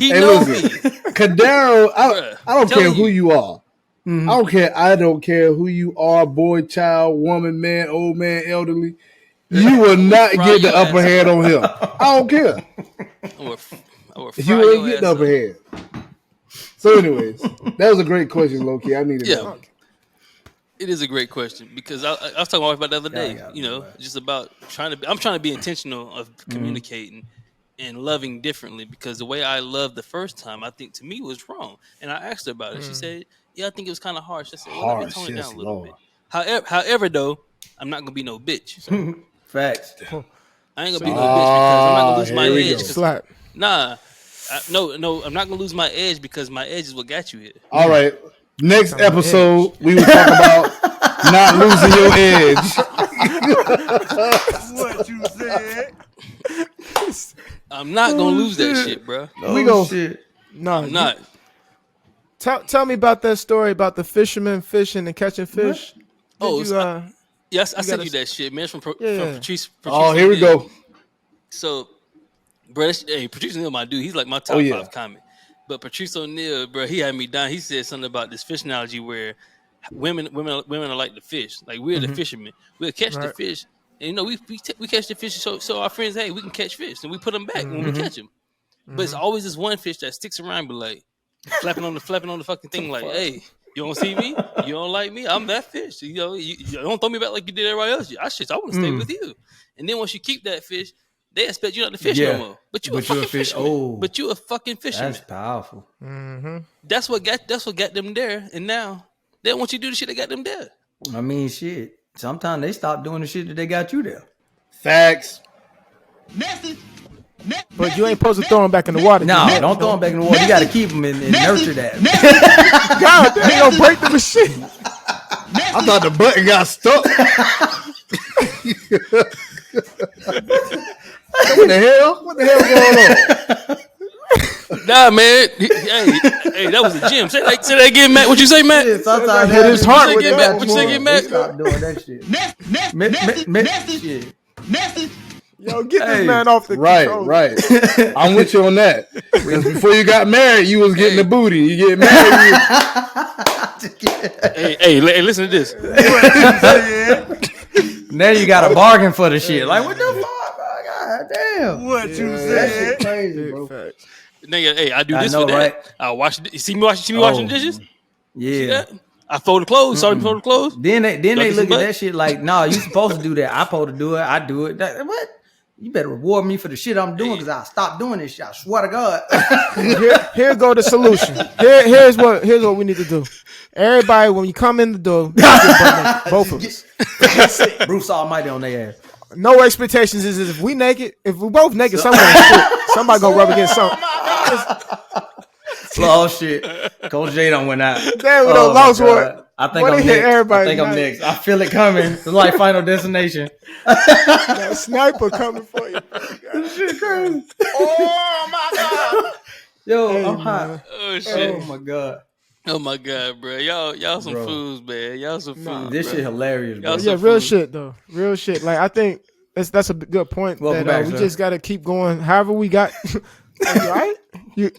[SPEAKER 3] Hey,
[SPEAKER 1] know
[SPEAKER 3] listen,
[SPEAKER 1] me.
[SPEAKER 3] Corderro,
[SPEAKER 1] Bruh,
[SPEAKER 3] I don't
[SPEAKER 1] telling
[SPEAKER 3] care who you are.
[SPEAKER 2] Mhm.
[SPEAKER 3] I don't care who you are, boy, child, woman, man, old man, elderly. You will not
[SPEAKER 1] fry
[SPEAKER 3] get the
[SPEAKER 1] your
[SPEAKER 3] upper
[SPEAKER 1] ass
[SPEAKER 3] hand on him. I don't care.
[SPEAKER 1] I will
[SPEAKER 3] You
[SPEAKER 1] fry
[SPEAKER 3] ain't
[SPEAKER 1] your
[SPEAKER 3] get
[SPEAKER 1] ass
[SPEAKER 3] the upper
[SPEAKER 1] up.
[SPEAKER 3] hand. So, anyways, that was a great question, Loki. I needed that
[SPEAKER 1] Yeah,
[SPEAKER 3] one.
[SPEAKER 1] it is a great question because I was talking to my wife about the other day.
[SPEAKER 2] Yeah,
[SPEAKER 1] You know, just about I'm trying to be intentional of communicating and loving differently because the way I loved the first time, I think to me was wrong. And I asked her about it. She said, "Yeah, I think it was kind of harsh." I said, "Well, let me
[SPEAKER 3] Harsh,
[SPEAKER 1] tone it
[SPEAKER 3] yes,
[SPEAKER 1] down a little
[SPEAKER 3] Lord.
[SPEAKER 1] bit." However, though, I'm not gonna be no bitch.
[SPEAKER 2] Facts.
[SPEAKER 1] I ain't gonna
[SPEAKER 4] So
[SPEAKER 1] be
[SPEAKER 4] you-
[SPEAKER 1] no bitch because I'm not gonna
[SPEAKER 3] Ah,
[SPEAKER 1] lose my
[SPEAKER 3] here we
[SPEAKER 1] edge.
[SPEAKER 3] go.
[SPEAKER 1] 'Cause-
[SPEAKER 4] Slap.
[SPEAKER 1] Nah, no, I'm not gonna lose my edge because my edge is what got you here.
[SPEAKER 3] All right. Next
[SPEAKER 4] Talking about
[SPEAKER 3] episode, we will talk about not losing your edge.
[SPEAKER 5] What you said?
[SPEAKER 1] I'm not gonna lose that shit, bro.
[SPEAKER 3] We go-
[SPEAKER 2] shit.
[SPEAKER 4] No,
[SPEAKER 1] I'm not.
[SPEAKER 4] Tell me about that story about the fisherman fishing and catching fish.
[SPEAKER 1] Oh,
[SPEAKER 4] Did
[SPEAKER 1] so
[SPEAKER 4] you,
[SPEAKER 1] Yes, I
[SPEAKER 4] You
[SPEAKER 1] sent
[SPEAKER 4] gotta
[SPEAKER 1] you that shit, man. It's from
[SPEAKER 4] Yeah.
[SPEAKER 1] Patrice.
[SPEAKER 3] Oh, here we
[SPEAKER 1] O'Neal.
[SPEAKER 3] go.
[SPEAKER 1] So, bro, Patrice O'Neal, my dude, he's like my top
[SPEAKER 3] Oh, yeah.
[SPEAKER 1] 5 comic. But Patrice O'Neal, bro, he had me down. He said something about this fish analogy where women are like the fish. Like we're the fishermen. We'll catch the
[SPEAKER 4] Right.
[SPEAKER 1] fish, and you know we catch the fish. So our friends, hey, we can catch fish, and we put them back when we catch them. But it's always this one fish that sticks around, but like flapping on the fucking thing, like, hey. You don't see me? You don't like me? I'm that fish. You know, you don't throw me back like you did everybody else. I want to stay with you. And then once you keep that fish, they expect you not to fish
[SPEAKER 2] Yeah.
[SPEAKER 1] no more. But you a
[SPEAKER 2] But you a
[SPEAKER 1] fucking
[SPEAKER 2] fish-
[SPEAKER 1] fisherman.
[SPEAKER 2] oh.
[SPEAKER 1] But you a fucking fisherman.
[SPEAKER 2] That's powerful.
[SPEAKER 1] That's what got them there. And now they don't want you to do the shit that got them there.
[SPEAKER 2] I mean, shit. Sometimes they stop doing the shit that they got you there.
[SPEAKER 3] Facts.
[SPEAKER 4] but you ain't supposed to throw them back in the water.
[SPEAKER 2] No, don't throw them back in the water. You got to keep them and nurture that.
[SPEAKER 4] God, they ain't gonna break the machine.
[SPEAKER 3] I thought the button got stuck. What the hell? What the hell going on?
[SPEAKER 1] Nah, man. Hey, that was a gym. Say that again, Matt. What you say, Matt?
[SPEAKER 2] Shit, sometimes
[SPEAKER 4] hit his heart
[SPEAKER 1] with
[SPEAKER 2] they
[SPEAKER 1] that.
[SPEAKER 2] got
[SPEAKER 1] What you say,
[SPEAKER 2] you
[SPEAKER 1] get
[SPEAKER 2] on.
[SPEAKER 1] mad?
[SPEAKER 2] They stop doing that shit. Shit.
[SPEAKER 4] Yo, get this
[SPEAKER 2] Hey,
[SPEAKER 4] man off the control.
[SPEAKER 3] Right. I'm with you on that. Because before you got married, you was getting the booty. You get married,
[SPEAKER 1] Hey, listen to this.
[SPEAKER 2] Now you got a bargain for the shit. Like, what the fuck, bro? God damn.
[SPEAKER 5] What you
[SPEAKER 2] That
[SPEAKER 5] said?
[SPEAKER 2] shit crazy, bro.
[SPEAKER 4] Facts.
[SPEAKER 1] Nigga, hey, I do
[SPEAKER 2] I
[SPEAKER 1] this
[SPEAKER 2] know,
[SPEAKER 1] for that.
[SPEAKER 2] right?
[SPEAKER 1] I wash. You see me washing washing dishes? See
[SPEAKER 2] Yeah.
[SPEAKER 1] that? I fold the clothes. Saw me fold the clothes.
[SPEAKER 2] Then they
[SPEAKER 1] get
[SPEAKER 2] look
[SPEAKER 1] some
[SPEAKER 2] at
[SPEAKER 1] butt?
[SPEAKER 2] that shit like, nah, you supposed to do that. I supposed to do it. I do it. What? You better reward me for the shit I'm doing because I stopped doing this shit. I swear to God.
[SPEAKER 4] Here go the solution. Here's what we need to do. Everybody, when you come in the door, you get butt naked. Both of us.
[SPEAKER 2] Bruce Almighty on their ass.
[SPEAKER 4] No expectations. Is if we naked, if we both naked, somebody gonna rub against something.
[SPEAKER 2] Oh shit. Coach J done went out.
[SPEAKER 4] Damn, we
[SPEAKER 2] Oh,
[SPEAKER 4] done
[SPEAKER 2] my
[SPEAKER 4] lost
[SPEAKER 2] God.
[SPEAKER 4] one.
[SPEAKER 2] I think
[SPEAKER 4] Boy,
[SPEAKER 2] I'm
[SPEAKER 4] they hit
[SPEAKER 2] next. I
[SPEAKER 4] everybody
[SPEAKER 2] think I'm
[SPEAKER 4] tonight.
[SPEAKER 2] next. I feel it coming. It's like Final Destination.
[SPEAKER 4] That sniper coming for you.
[SPEAKER 2] This shit crazy.
[SPEAKER 5] Oh my God!
[SPEAKER 2] Yo,
[SPEAKER 4] Hey,
[SPEAKER 2] I'm hot.
[SPEAKER 4] man.
[SPEAKER 1] Oh shit.
[SPEAKER 2] Oh my God.
[SPEAKER 1] Oh my god, bro. Y'all some
[SPEAKER 2] Bro.
[SPEAKER 1] fools, man. Y'all some fools.
[SPEAKER 2] This
[SPEAKER 1] bro.
[SPEAKER 2] shit hilarious, bro.
[SPEAKER 1] Y'all
[SPEAKER 4] Yeah,
[SPEAKER 1] some
[SPEAKER 4] real
[SPEAKER 1] fools.
[SPEAKER 4] shit though. Real shit. Like I think that's a good point.
[SPEAKER 2] Welcome
[SPEAKER 4] that
[SPEAKER 2] back,
[SPEAKER 4] we
[SPEAKER 2] sir.
[SPEAKER 4] just gotta keep going. However we got. Are you all right? You.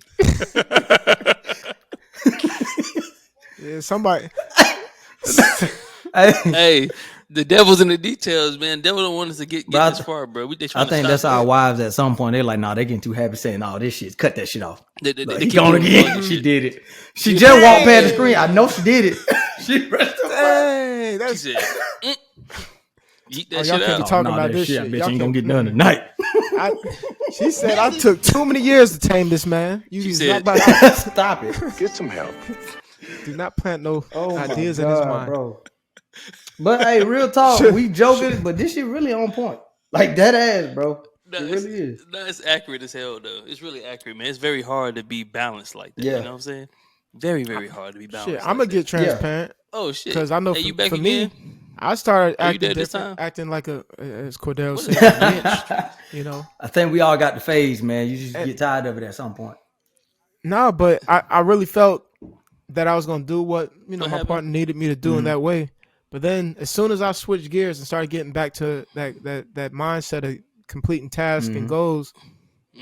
[SPEAKER 4] Yeah, somebody.
[SPEAKER 2] Hey,
[SPEAKER 1] Hey, the devil's in the details, man. Devil don't want us to get
[SPEAKER 2] But
[SPEAKER 1] this far, bro. They
[SPEAKER 2] I
[SPEAKER 1] trying to
[SPEAKER 2] think
[SPEAKER 1] stop
[SPEAKER 2] that's
[SPEAKER 1] us.
[SPEAKER 2] our wives at some point. They're like, nah, they getting too happy saying all this shit. Cut that shit off.
[SPEAKER 1] They
[SPEAKER 2] Like,
[SPEAKER 1] keep
[SPEAKER 2] he gone
[SPEAKER 1] doing
[SPEAKER 2] again.
[SPEAKER 1] all this
[SPEAKER 2] She
[SPEAKER 1] shit.
[SPEAKER 2] did it. She just walked past the screen. I know she did it. She pressed the button.
[SPEAKER 4] Hey,
[SPEAKER 1] She
[SPEAKER 4] that's.
[SPEAKER 1] said, "Eat
[SPEAKER 4] Oh,
[SPEAKER 1] that
[SPEAKER 4] y'all
[SPEAKER 1] shit
[SPEAKER 4] can't be
[SPEAKER 1] out."
[SPEAKER 4] talking
[SPEAKER 2] Nah,
[SPEAKER 4] about
[SPEAKER 2] that
[SPEAKER 4] this
[SPEAKER 2] shit. I
[SPEAKER 4] shit.
[SPEAKER 2] bet
[SPEAKER 4] Y'all
[SPEAKER 2] you ain't gonna
[SPEAKER 4] can't-
[SPEAKER 2] get done tonight.
[SPEAKER 4] She said I took too many years to tame this man. You
[SPEAKER 1] She
[SPEAKER 4] do
[SPEAKER 1] said-
[SPEAKER 4] not about
[SPEAKER 2] Stop it.
[SPEAKER 5] Get some help.
[SPEAKER 4] do not plant no
[SPEAKER 2] Oh
[SPEAKER 4] ideas
[SPEAKER 2] my
[SPEAKER 4] in his
[SPEAKER 2] God,
[SPEAKER 4] mind.
[SPEAKER 2] bro. But hey, real talk,
[SPEAKER 4] Shit.
[SPEAKER 2] we joking, but this shit really on point. Like that ass, bro.
[SPEAKER 1] No,
[SPEAKER 2] It really is.
[SPEAKER 1] No, it's accurate as hell, though. It's really accurate, man. It's very hard to be balanced like that.
[SPEAKER 2] Yeah.
[SPEAKER 1] You know what I'm saying? Very, very hard to be balanced.
[SPEAKER 4] Shit,
[SPEAKER 1] like
[SPEAKER 4] I'm gonna
[SPEAKER 1] that.
[SPEAKER 4] get transparent
[SPEAKER 1] Oh shit!
[SPEAKER 4] because I know
[SPEAKER 1] Hey,
[SPEAKER 4] for,
[SPEAKER 1] you back
[SPEAKER 4] for
[SPEAKER 1] again?
[SPEAKER 4] me, I started
[SPEAKER 1] Are you
[SPEAKER 4] acting
[SPEAKER 1] dead this
[SPEAKER 4] different,
[SPEAKER 1] time?
[SPEAKER 4] acting like as Corderro
[SPEAKER 1] What
[SPEAKER 4] said,
[SPEAKER 1] is
[SPEAKER 4] a bitch. You know.
[SPEAKER 2] I think we all got the phase, man. You just get tired of it at some point.
[SPEAKER 4] No, but I really felt that I was gonna do what
[SPEAKER 1] What
[SPEAKER 4] my
[SPEAKER 1] happened?
[SPEAKER 4] partner needed me to do in that way. But then as soon as I switched gears and started getting back to that mindset of completing tasks and goals,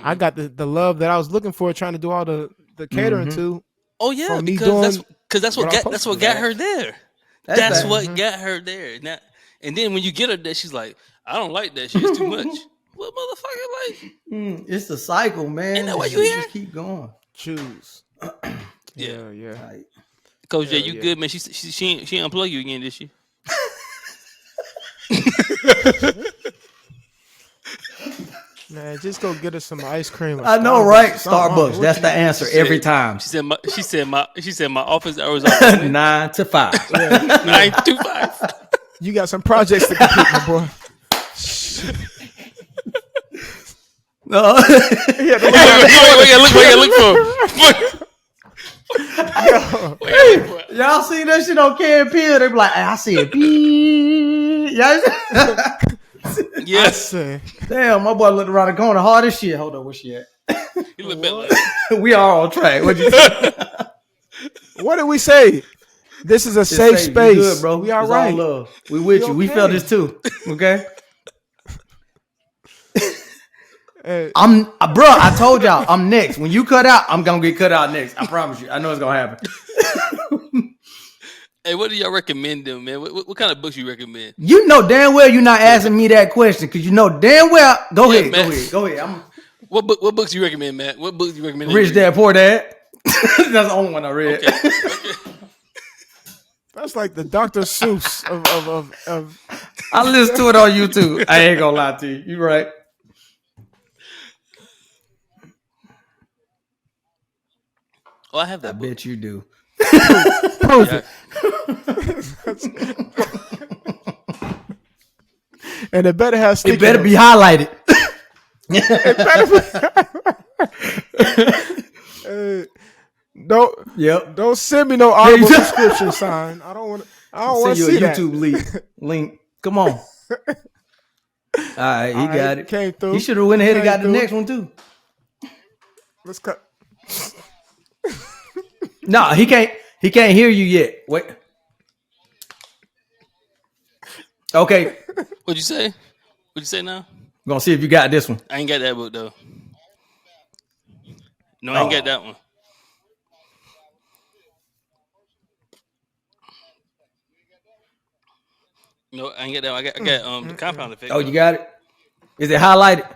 [SPEAKER 4] I got the love that I was looking for, trying to do all the catering to.
[SPEAKER 1] Oh yeah,
[SPEAKER 4] from me
[SPEAKER 1] because
[SPEAKER 4] doing
[SPEAKER 1] that's what
[SPEAKER 4] what I'm
[SPEAKER 1] that's
[SPEAKER 4] supposed
[SPEAKER 1] what
[SPEAKER 4] to
[SPEAKER 1] got
[SPEAKER 2] do.
[SPEAKER 1] her there.
[SPEAKER 2] That's
[SPEAKER 1] That's
[SPEAKER 2] bad.
[SPEAKER 1] what got her there. Now, and then when you get her there, she's like, I don't like that shit. It's too much. Well, motherfucker, like,
[SPEAKER 2] It's the cycle,
[SPEAKER 1] ain't
[SPEAKER 2] man.
[SPEAKER 1] that why
[SPEAKER 2] This
[SPEAKER 1] you
[SPEAKER 2] shit
[SPEAKER 1] here?
[SPEAKER 2] just keep going.
[SPEAKER 4] choose.
[SPEAKER 1] Yeah.
[SPEAKER 4] Yeah.
[SPEAKER 2] Like,
[SPEAKER 1] Coach J,
[SPEAKER 4] Hell
[SPEAKER 1] you
[SPEAKER 4] yeah.
[SPEAKER 1] good, man? She ain't unplug you again, did she?
[SPEAKER 4] Man, just go get us some ice cream. Or
[SPEAKER 2] I know,
[SPEAKER 4] Starbucks
[SPEAKER 2] right?
[SPEAKER 4] or something. I don't know
[SPEAKER 2] Starbucks.
[SPEAKER 4] what
[SPEAKER 2] That's
[SPEAKER 4] you-
[SPEAKER 2] the answer
[SPEAKER 1] She
[SPEAKER 2] every
[SPEAKER 1] said-
[SPEAKER 2] time.
[SPEAKER 1] She said my office hours are
[SPEAKER 2] 9 to 5.
[SPEAKER 1] 9 to 5.
[SPEAKER 4] You got some projects to complete, my boy.
[SPEAKER 2] No.
[SPEAKER 1] Wait, gotta look for.
[SPEAKER 2] Y'all see that shit on Can Pill? They be like, hey, I see it. Beep. Y'all
[SPEAKER 1] Yeah,
[SPEAKER 4] Say,
[SPEAKER 2] Damn, my boy looked around the corner hard as shit. Hold on, where she at?
[SPEAKER 1] you look back like,
[SPEAKER 2] We are on track. What'd you say?
[SPEAKER 4] what did we say? This is a safe
[SPEAKER 2] It's safe.
[SPEAKER 4] space,
[SPEAKER 2] We good, bro.
[SPEAKER 4] We all
[SPEAKER 2] It's
[SPEAKER 4] right.
[SPEAKER 2] all love. We with
[SPEAKER 4] We
[SPEAKER 2] you. We
[SPEAKER 4] okay.
[SPEAKER 2] felt this too. Okay.
[SPEAKER 4] Hey,
[SPEAKER 2] Bro, I told y'all, I'm next. When you cut out, I'm gonna get cut out next. I promise you. I know it's gonna happen.
[SPEAKER 1] hey, what do y'all recommend them, man? What kind of books you recommend?
[SPEAKER 2] You know damn well you're not asking me that question because you know damn well. Go
[SPEAKER 1] Yeah,
[SPEAKER 2] ahead.
[SPEAKER 1] man.
[SPEAKER 2] Go ahead. I'm
[SPEAKER 1] What books you recommend, Matt? What books you recommend?
[SPEAKER 2] Rich Dad Poor Dad. That's the only one I read.
[SPEAKER 1] Okay.
[SPEAKER 4] that's like the Dr. Seuss of
[SPEAKER 2] I listened to it on YouTube. I ain't gonna lie to you. You right.
[SPEAKER 1] Oh, I have
[SPEAKER 2] I
[SPEAKER 1] that book.
[SPEAKER 2] bet you do.
[SPEAKER 4] proof
[SPEAKER 1] Yeah.
[SPEAKER 4] it. And it better have sticky
[SPEAKER 2] It better be
[SPEAKER 4] notes.
[SPEAKER 2] highlighted. Yep.
[SPEAKER 4] Don't send me no audible subscription sign. I don't want to
[SPEAKER 2] Send you
[SPEAKER 4] see
[SPEAKER 2] a
[SPEAKER 4] that.
[SPEAKER 2] YouTube link. Come on. All right, he
[SPEAKER 4] All right,
[SPEAKER 2] got it.
[SPEAKER 4] came through.
[SPEAKER 2] He should have went ahead and
[SPEAKER 4] Came
[SPEAKER 2] got the
[SPEAKER 4] through.
[SPEAKER 2] next one too.
[SPEAKER 4] Let's cut.
[SPEAKER 2] No, he can't. He can't hear you yet. Wait. Okay,
[SPEAKER 1] What'd you say? What'd you say now?
[SPEAKER 2] we're gonna see if you got this one.
[SPEAKER 1] I ain't got that book though. No, I ain't got that one. No, I ain't got that one. I got the compound effect.
[SPEAKER 2] Oh, you got it? Is it highlighted?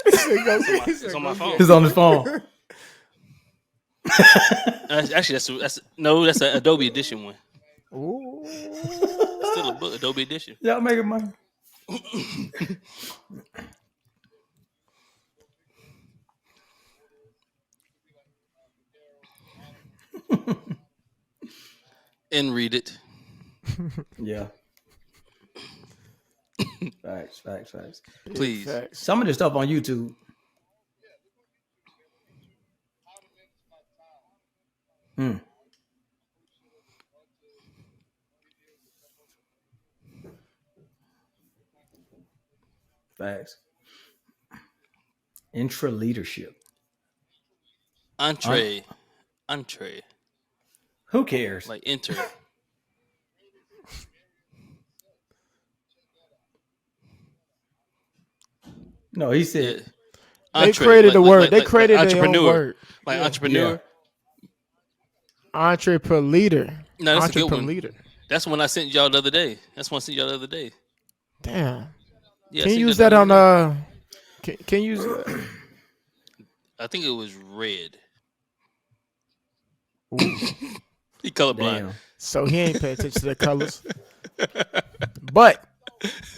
[SPEAKER 1] It's on my phone.
[SPEAKER 2] It's on his phone.
[SPEAKER 1] Actually, that's an Adobe Edition one.
[SPEAKER 4] Ooh.
[SPEAKER 1] It's still a book, Adobe Edition.
[SPEAKER 2] Y'all making money.
[SPEAKER 1] And read it.
[SPEAKER 2] Yeah. Facts.
[SPEAKER 1] Please.
[SPEAKER 4] Facts.
[SPEAKER 2] Some of this stuff on YouTube. Facts. Intra leadership.
[SPEAKER 1] Entree.
[SPEAKER 2] Who cares?
[SPEAKER 1] Like enter.
[SPEAKER 2] No, he said.
[SPEAKER 1] Yeah.
[SPEAKER 4] They
[SPEAKER 1] Entree,
[SPEAKER 4] created a word. They
[SPEAKER 1] like
[SPEAKER 4] created their own
[SPEAKER 1] entrepreneur.
[SPEAKER 4] word.
[SPEAKER 1] Like entrepreneur.
[SPEAKER 2] Yeah.
[SPEAKER 4] Entrepreneur leader.
[SPEAKER 1] No, that's a good one.
[SPEAKER 4] Leader.
[SPEAKER 1] That's one I sent y'all the other day.
[SPEAKER 4] Damn.
[SPEAKER 1] Yeah, I
[SPEAKER 4] Can
[SPEAKER 1] sent
[SPEAKER 4] you use
[SPEAKER 1] y'all
[SPEAKER 4] that
[SPEAKER 1] the
[SPEAKER 4] on
[SPEAKER 1] other day.
[SPEAKER 4] Can you use
[SPEAKER 1] I think it was red.
[SPEAKER 4] Ooh.
[SPEAKER 1] He colorblind.
[SPEAKER 2] Damn.
[SPEAKER 4] So he ain't pay attention to the colors. But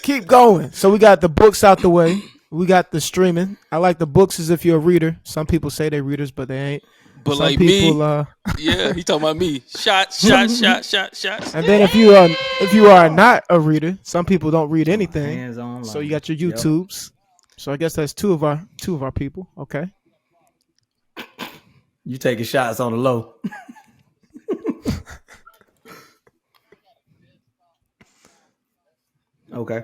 [SPEAKER 4] keep going. So we got the books out the way. We got the streaming. I like the books as if you're a reader. Some people say they're readers, but they ain't.
[SPEAKER 1] But
[SPEAKER 4] Some
[SPEAKER 1] like
[SPEAKER 4] people,
[SPEAKER 1] me, yeah, he talking about me. Shots.
[SPEAKER 4] and then if you are not a reader, some people don't read anything.
[SPEAKER 2] Hands-on
[SPEAKER 4] So you
[SPEAKER 2] learning.
[SPEAKER 4] got your YouTubes. So I guess that's two of our people. Okay.
[SPEAKER 2] You taking shots on the low. Okay.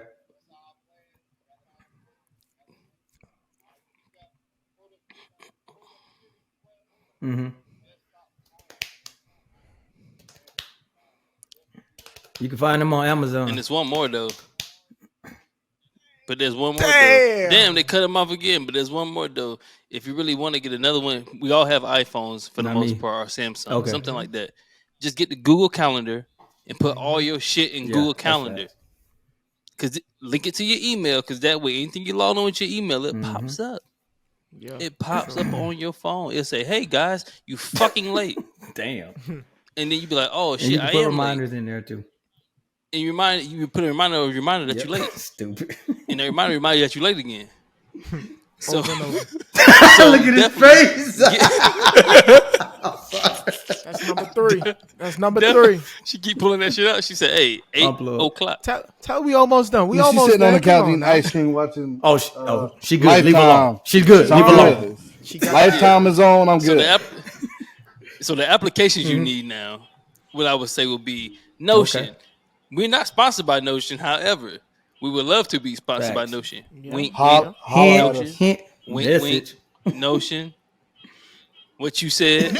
[SPEAKER 2] Mm-hmm. You can find them on Amazon.
[SPEAKER 1] And there's one more though. But there's one more
[SPEAKER 4] Damn.
[SPEAKER 1] though. Damn, they cut them off again. But there's one more though. If you really want to get another one, we all have iPhones for the most part, or Samsung, something like that. Just get the Google Calendar and put all your shit in Google Calendar. Cause link it to your email, cause that way anything you log on with your email, it pops up. Yeah, it pops up on your phone. It'll say, "Hey guys, you fucking late."
[SPEAKER 2] Damn.
[SPEAKER 1] And then you be like, "Oh shit,
[SPEAKER 2] you can put
[SPEAKER 1] reminders
[SPEAKER 2] in there too."
[SPEAKER 1] And you put a reminder that you're late.
[SPEAKER 2] Stupid.
[SPEAKER 1] And the reminder remind you that you're late again. So
[SPEAKER 2] look at his face.
[SPEAKER 4] That's number 3. That's number 3.
[SPEAKER 1] She keep pulling that shit out. She said, "Hey, 8:00."
[SPEAKER 4] Tell we almost done. We
[SPEAKER 3] She's
[SPEAKER 4] almost
[SPEAKER 3] sitting
[SPEAKER 4] done.
[SPEAKER 3] on the couch eating ice cream, watching.
[SPEAKER 2] She good. Leave her alone. She's good. Leave her alone.
[SPEAKER 3] Lifetime is on. I'm good.
[SPEAKER 1] So the applications you need now, what I would say would be Notion. Okay. We're not sponsored by Notion, however, we would love to be sponsored by Notion. Yeah. Wink,
[SPEAKER 2] wink.
[SPEAKER 1] Wink. Notion. What you said.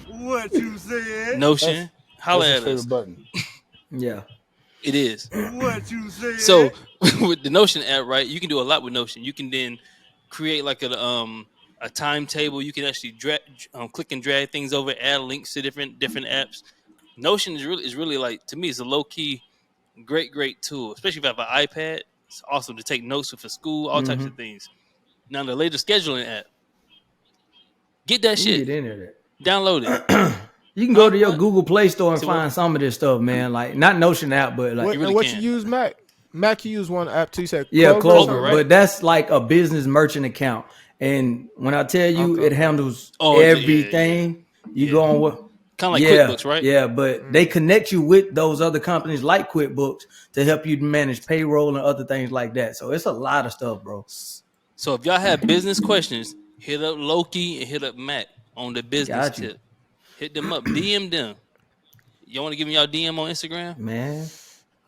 [SPEAKER 5] What you said.
[SPEAKER 1] Notion. Holla at us.
[SPEAKER 3] Button.
[SPEAKER 2] Yeah.
[SPEAKER 1] It is.
[SPEAKER 5] What you said.
[SPEAKER 1] So with the Notion app, right, you can do a lot with Notion. You can then create like a timetable. You can actually click and drag things over, add links to different apps. Notion is really like, to me, it's a low key, great tool, especially if you have an iPad. It's awesome to take notes for school, all types of things. Now the latest scheduling app, get that shit.
[SPEAKER 2] Get in there.
[SPEAKER 1] Download it.
[SPEAKER 2] You can go to your Google Play Store and find some of this stuff, man. Like not Notion app, but like
[SPEAKER 1] you
[SPEAKER 4] use Mac. Mac, you use one app too. You said
[SPEAKER 2] Clover, right? But that's like a business merchant account. And when I tell you, it handles everything. You go on what.
[SPEAKER 1] Kind of like QuickBooks, right?
[SPEAKER 2] Yeah, but they connect you with those other companies like QuickBooks to help you manage payroll and other things like that. So it's a lot of stuff, bro.
[SPEAKER 1] So if y'all have business questions, hit up Loki and hit up Matt on the business tip. Hit them up, DM them. Y'all want to give me y'all DM on Instagram?
[SPEAKER 2] Man.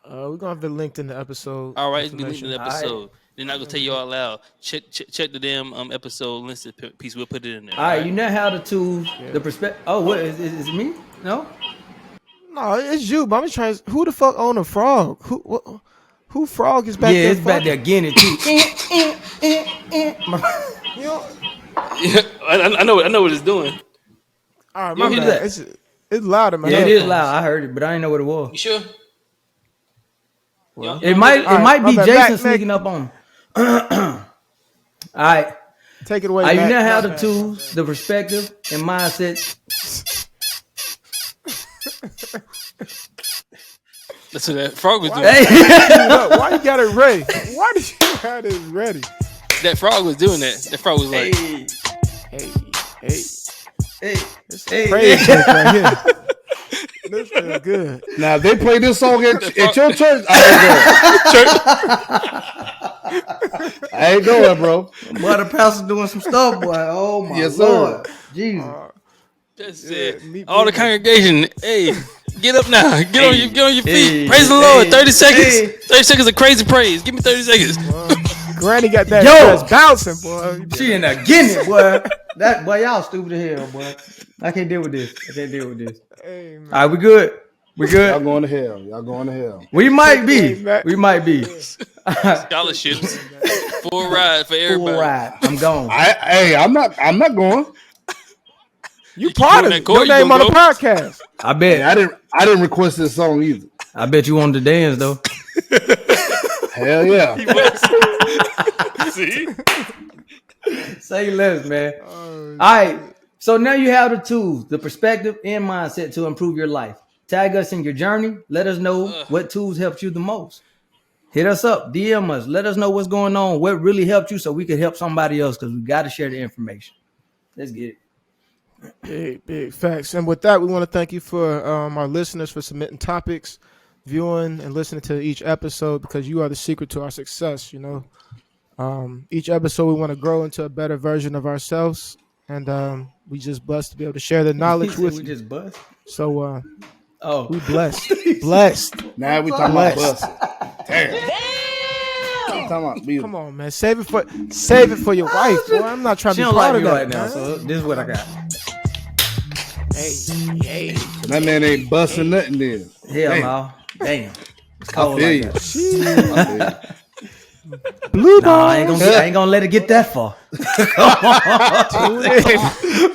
[SPEAKER 4] We're going to have it linked in the episode.
[SPEAKER 1] All right, it's be linked in the episode. Then I'm going to tell you all loud. Check the damn episode list piece. We'll put it in there.
[SPEAKER 2] All right, you know how to choose the perspective. Oh, what is it me? No,
[SPEAKER 4] it's you. But I'm just trying. Who the fuck own a frog? Who frog is back there?
[SPEAKER 2] Yeah, it's back there getting it too.
[SPEAKER 1] I know what it's doing.
[SPEAKER 4] All right, my bad. It's louder, man.
[SPEAKER 2] Yeah, it is loud. I heard it, but I didn't know what it was.
[SPEAKER 1] You sure?
[SPEAKER 2] Well, it might be Jason sneaking up on him. All right,
[SPEAKER 4] take it away.
[SPEAKER 2] You know how to choose the perspective and mindset.
[SPEAKER 1] That's what that frog was doing.
[SPEAKER 4] Why you got it ready? Why did you have it ready?
[SPEAKER 1] That frog was doing that. That frog was like,
[SPEAKER 4] hey. It's crazy right here. This feels good.
[SPEAKER 3] Now, if they play this song at your church, I ain't going, bro.
[SPEAKER 2] Boy, the pastor doing some stuff, boy. Oh, my Lord. Jesus.
[SPEAKER 1] That's it. All the congregation, hey, get up now. Get on your feet. Praise the Lord. 30 seconds. 30 seconds of crazy praise. Give me 30 seconds.
[SPEAKER 4] Granny got that dress bouncing, boy.
[SPEAKER 2] She in there getting it, boy. Boy, y'all stupid as hell, boy. I can't deal with this. Hey, all right, we good.
[SPEAKER 3] Y'all going to hell.
[SPEAKER 2] We might be.
[SPEAKER 1] Scholarships. Full ride for everybody.
[SPEAKER 2] Full ride. I'm gone.
[SPEAKER 3] I'm not going.
[SPEAKER 4] You part of it. Your name on the podcast.
[SPEAKER 2] I bet.
[SPEAKER 3] I didn't request this song either.
[SPEAKER 2] I bet you wanted to dance though.
[SPEAKER 3] Hell yeah.
[SPEAKER 1] See?
[SPEAKER 2] Say less, man. All right. So now you have the tools, the perspective and mindset to improve your life. Tag us in your journey. Let us know what tools helped you the most. Hit us up, DM us. Let us know what's going on, what really helped you so we can help somebody else because we got to share the information. Let's get it.
[SPEAKER 4] Big facts. And with that, we want to thank you for our listeners for submitting topics, viewing and listening to each episode because you are the secret to our success, you know. Each episode, we want to grow into a better version of ourselves. And we just blessed to be able to share the knowledge with you.
[SPEAKER 2] We just bust?
[SPEAKER 4] So, we blessed. Blessed.
[SPEAKER 3] Now we talking about busting. Damn.
[SPEAKER 4] Come on, man. Save it for your wife, boy. I'm not trying to be part of that
[SPEAKER 2] right now. So this is what I got.
[SPEAKER 4] Hey.
[SPEAKER 3] That man ain't busting nothing then.
[SPEAKER 2] Hell no. Damn. It's
[SPEAKER 3] I
[SPEAKER 2] cold
[SPEAKER 3] feel
[SPEAKER 2] like
[SPEAKER 3] you.
[SPEAKER 2] that.
[SPEAKER 3] I feel you.
[SPEAKER 4] Blue
[SPEAKER 2] Nah, I
[SPEAKER 4] balls.
[SPEAKER 2] ain't gonna let it get that far. Come on.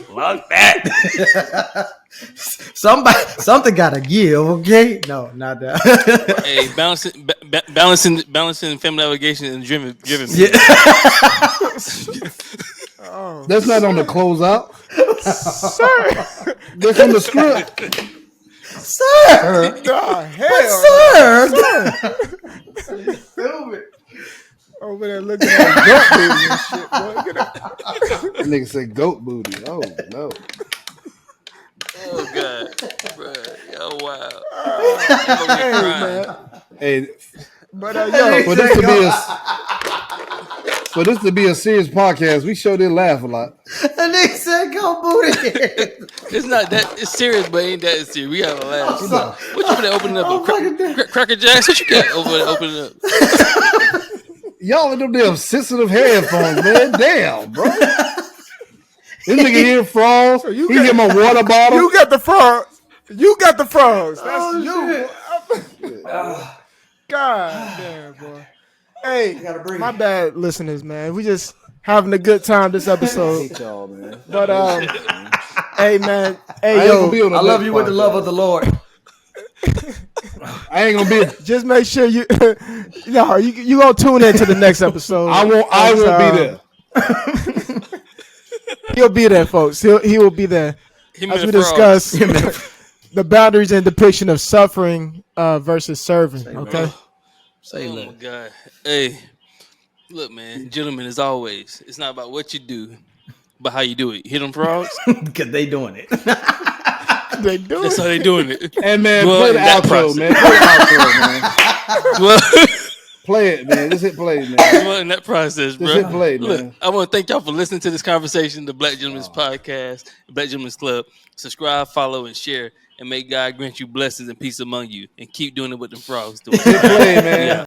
[SPEAKER 2] Fuck that. Something gotta give, okay? No, not that.
[SPEAKER 1] Hey, balancing family obligations and driven.
[SPEAKER 2] Yeah.
[SPEAKER 4] Oh,
[SPEAKER 3] That's not on the closeout.
[SPEAKER 4] sir.
[SPEAKER 3] That's on the script.
[SPEAKER 2] Sir.
[SPEAKER 4] Nah, hell.
[SPEAKER 2] Sir. Stupid.
[SPEAKER 4] Over there looking at goat booty and shit, boy. Look at that.
[SPEAKER 3] That nigga said goat booty. Oh no.
[SPEAKER 1] Oh God, bro. Oh wow.
[SPEAKER 4] Hey, man.
[SPEAKER 3] Hey,
[SPEAKER 4] But yo,
[SPEAKER 3] for this to be a serious podcast, we sure did laugh a lot.
[SPEAKER 2] And they said go booty.
[SPEAKER 1] It's not that. It's serious, but ain't that serious. We have a laugh. What you been opening up? Cracker Jacks? What you got over there opening up?
[SPEAKER 3] Y'all in them damn sensitive headphones, man. Damn, bro. This nigga here froze. He get my water bottle.
[SPEAKER 4] you got the frogs. You got the frogs. That's you. God damn, boy. Hey,
[SPEAKER 2] gotta breathe.
[SPEAKER 4] my bad, listeners, man. We just having a good time this episode.
[SPEAKER 3] hate y'all, man.
[SPEAKER 4] But hey, man. Hey,
[SPEAKER 3] I ain't gonna
[SPEAKER 4] yo.
[SPEAKER 3] be on the
[SPEAKER 2] I love
[SPEAKER 3] next
[SPEAKER 2] you with the love
[SPEAKER 3] podcast.
[SPEAKER 2] of the Lord.
[SPEAKER 3] I ain't gonna be.
[SPEAKER 4] Just make sure you gonna tune in to the next episode.
[SPEAKER 3] I won't be there.
[SPEAKER 4] He'll be there, folks. He will be there
[SPEAKER 1] Him
[SPEAKER 4] as
[SPEAKER 1] and
[SPEAKER 4] we
[SPEAKER 1] the frogs.
[SPEAKER 4] discuss the boundaries and depiction of suffering versus serving. Okay.
[SPEAKER 2] Say
[SPEAKER 1] Oh my
[SPEAKER 2] look.
[SPEAKER 1] God. Hey, look, man, gentlemen, as always, it's not about what you do, but how you do it. Hit them frogs.
[SPEAKER 2] Because they doing it.
[SPEAKER 4] They do
[SPEAKER 1] That's
[SPEAKER 4] it.
[SPEAKER 1] how they doing it.
[SPEAKER 3] And man,
[SPEAKER 1] Well,
[SPEAKER 3] play the
[SPEAKER 1] in that
[SPEAKER 3] outro,
[SPEAKER 1] process.
[SPEAKER 3] man. Play the outro, man.
[SPEAKER 1] Well,
[SPEAKER 3] Play it, man. Just hit play, man.
[SPEAKER 1] well, in that process, bro.
[SPEAKER 3] hit play,
[SPEAKER 1] Look,
[SPEAKER 3] man.
[SPEAKER 1] I want to thank y'all for listening to this conversation, the Black Gentlemen's Podcast, Black Gentlemen's Club. Subscribe, follow, and share, and may God grant you blessings and peace among you, and keep doing it with them frogs.
[SPEAKER 3] Hit play, man.
[SPEAKER 1] Yeah.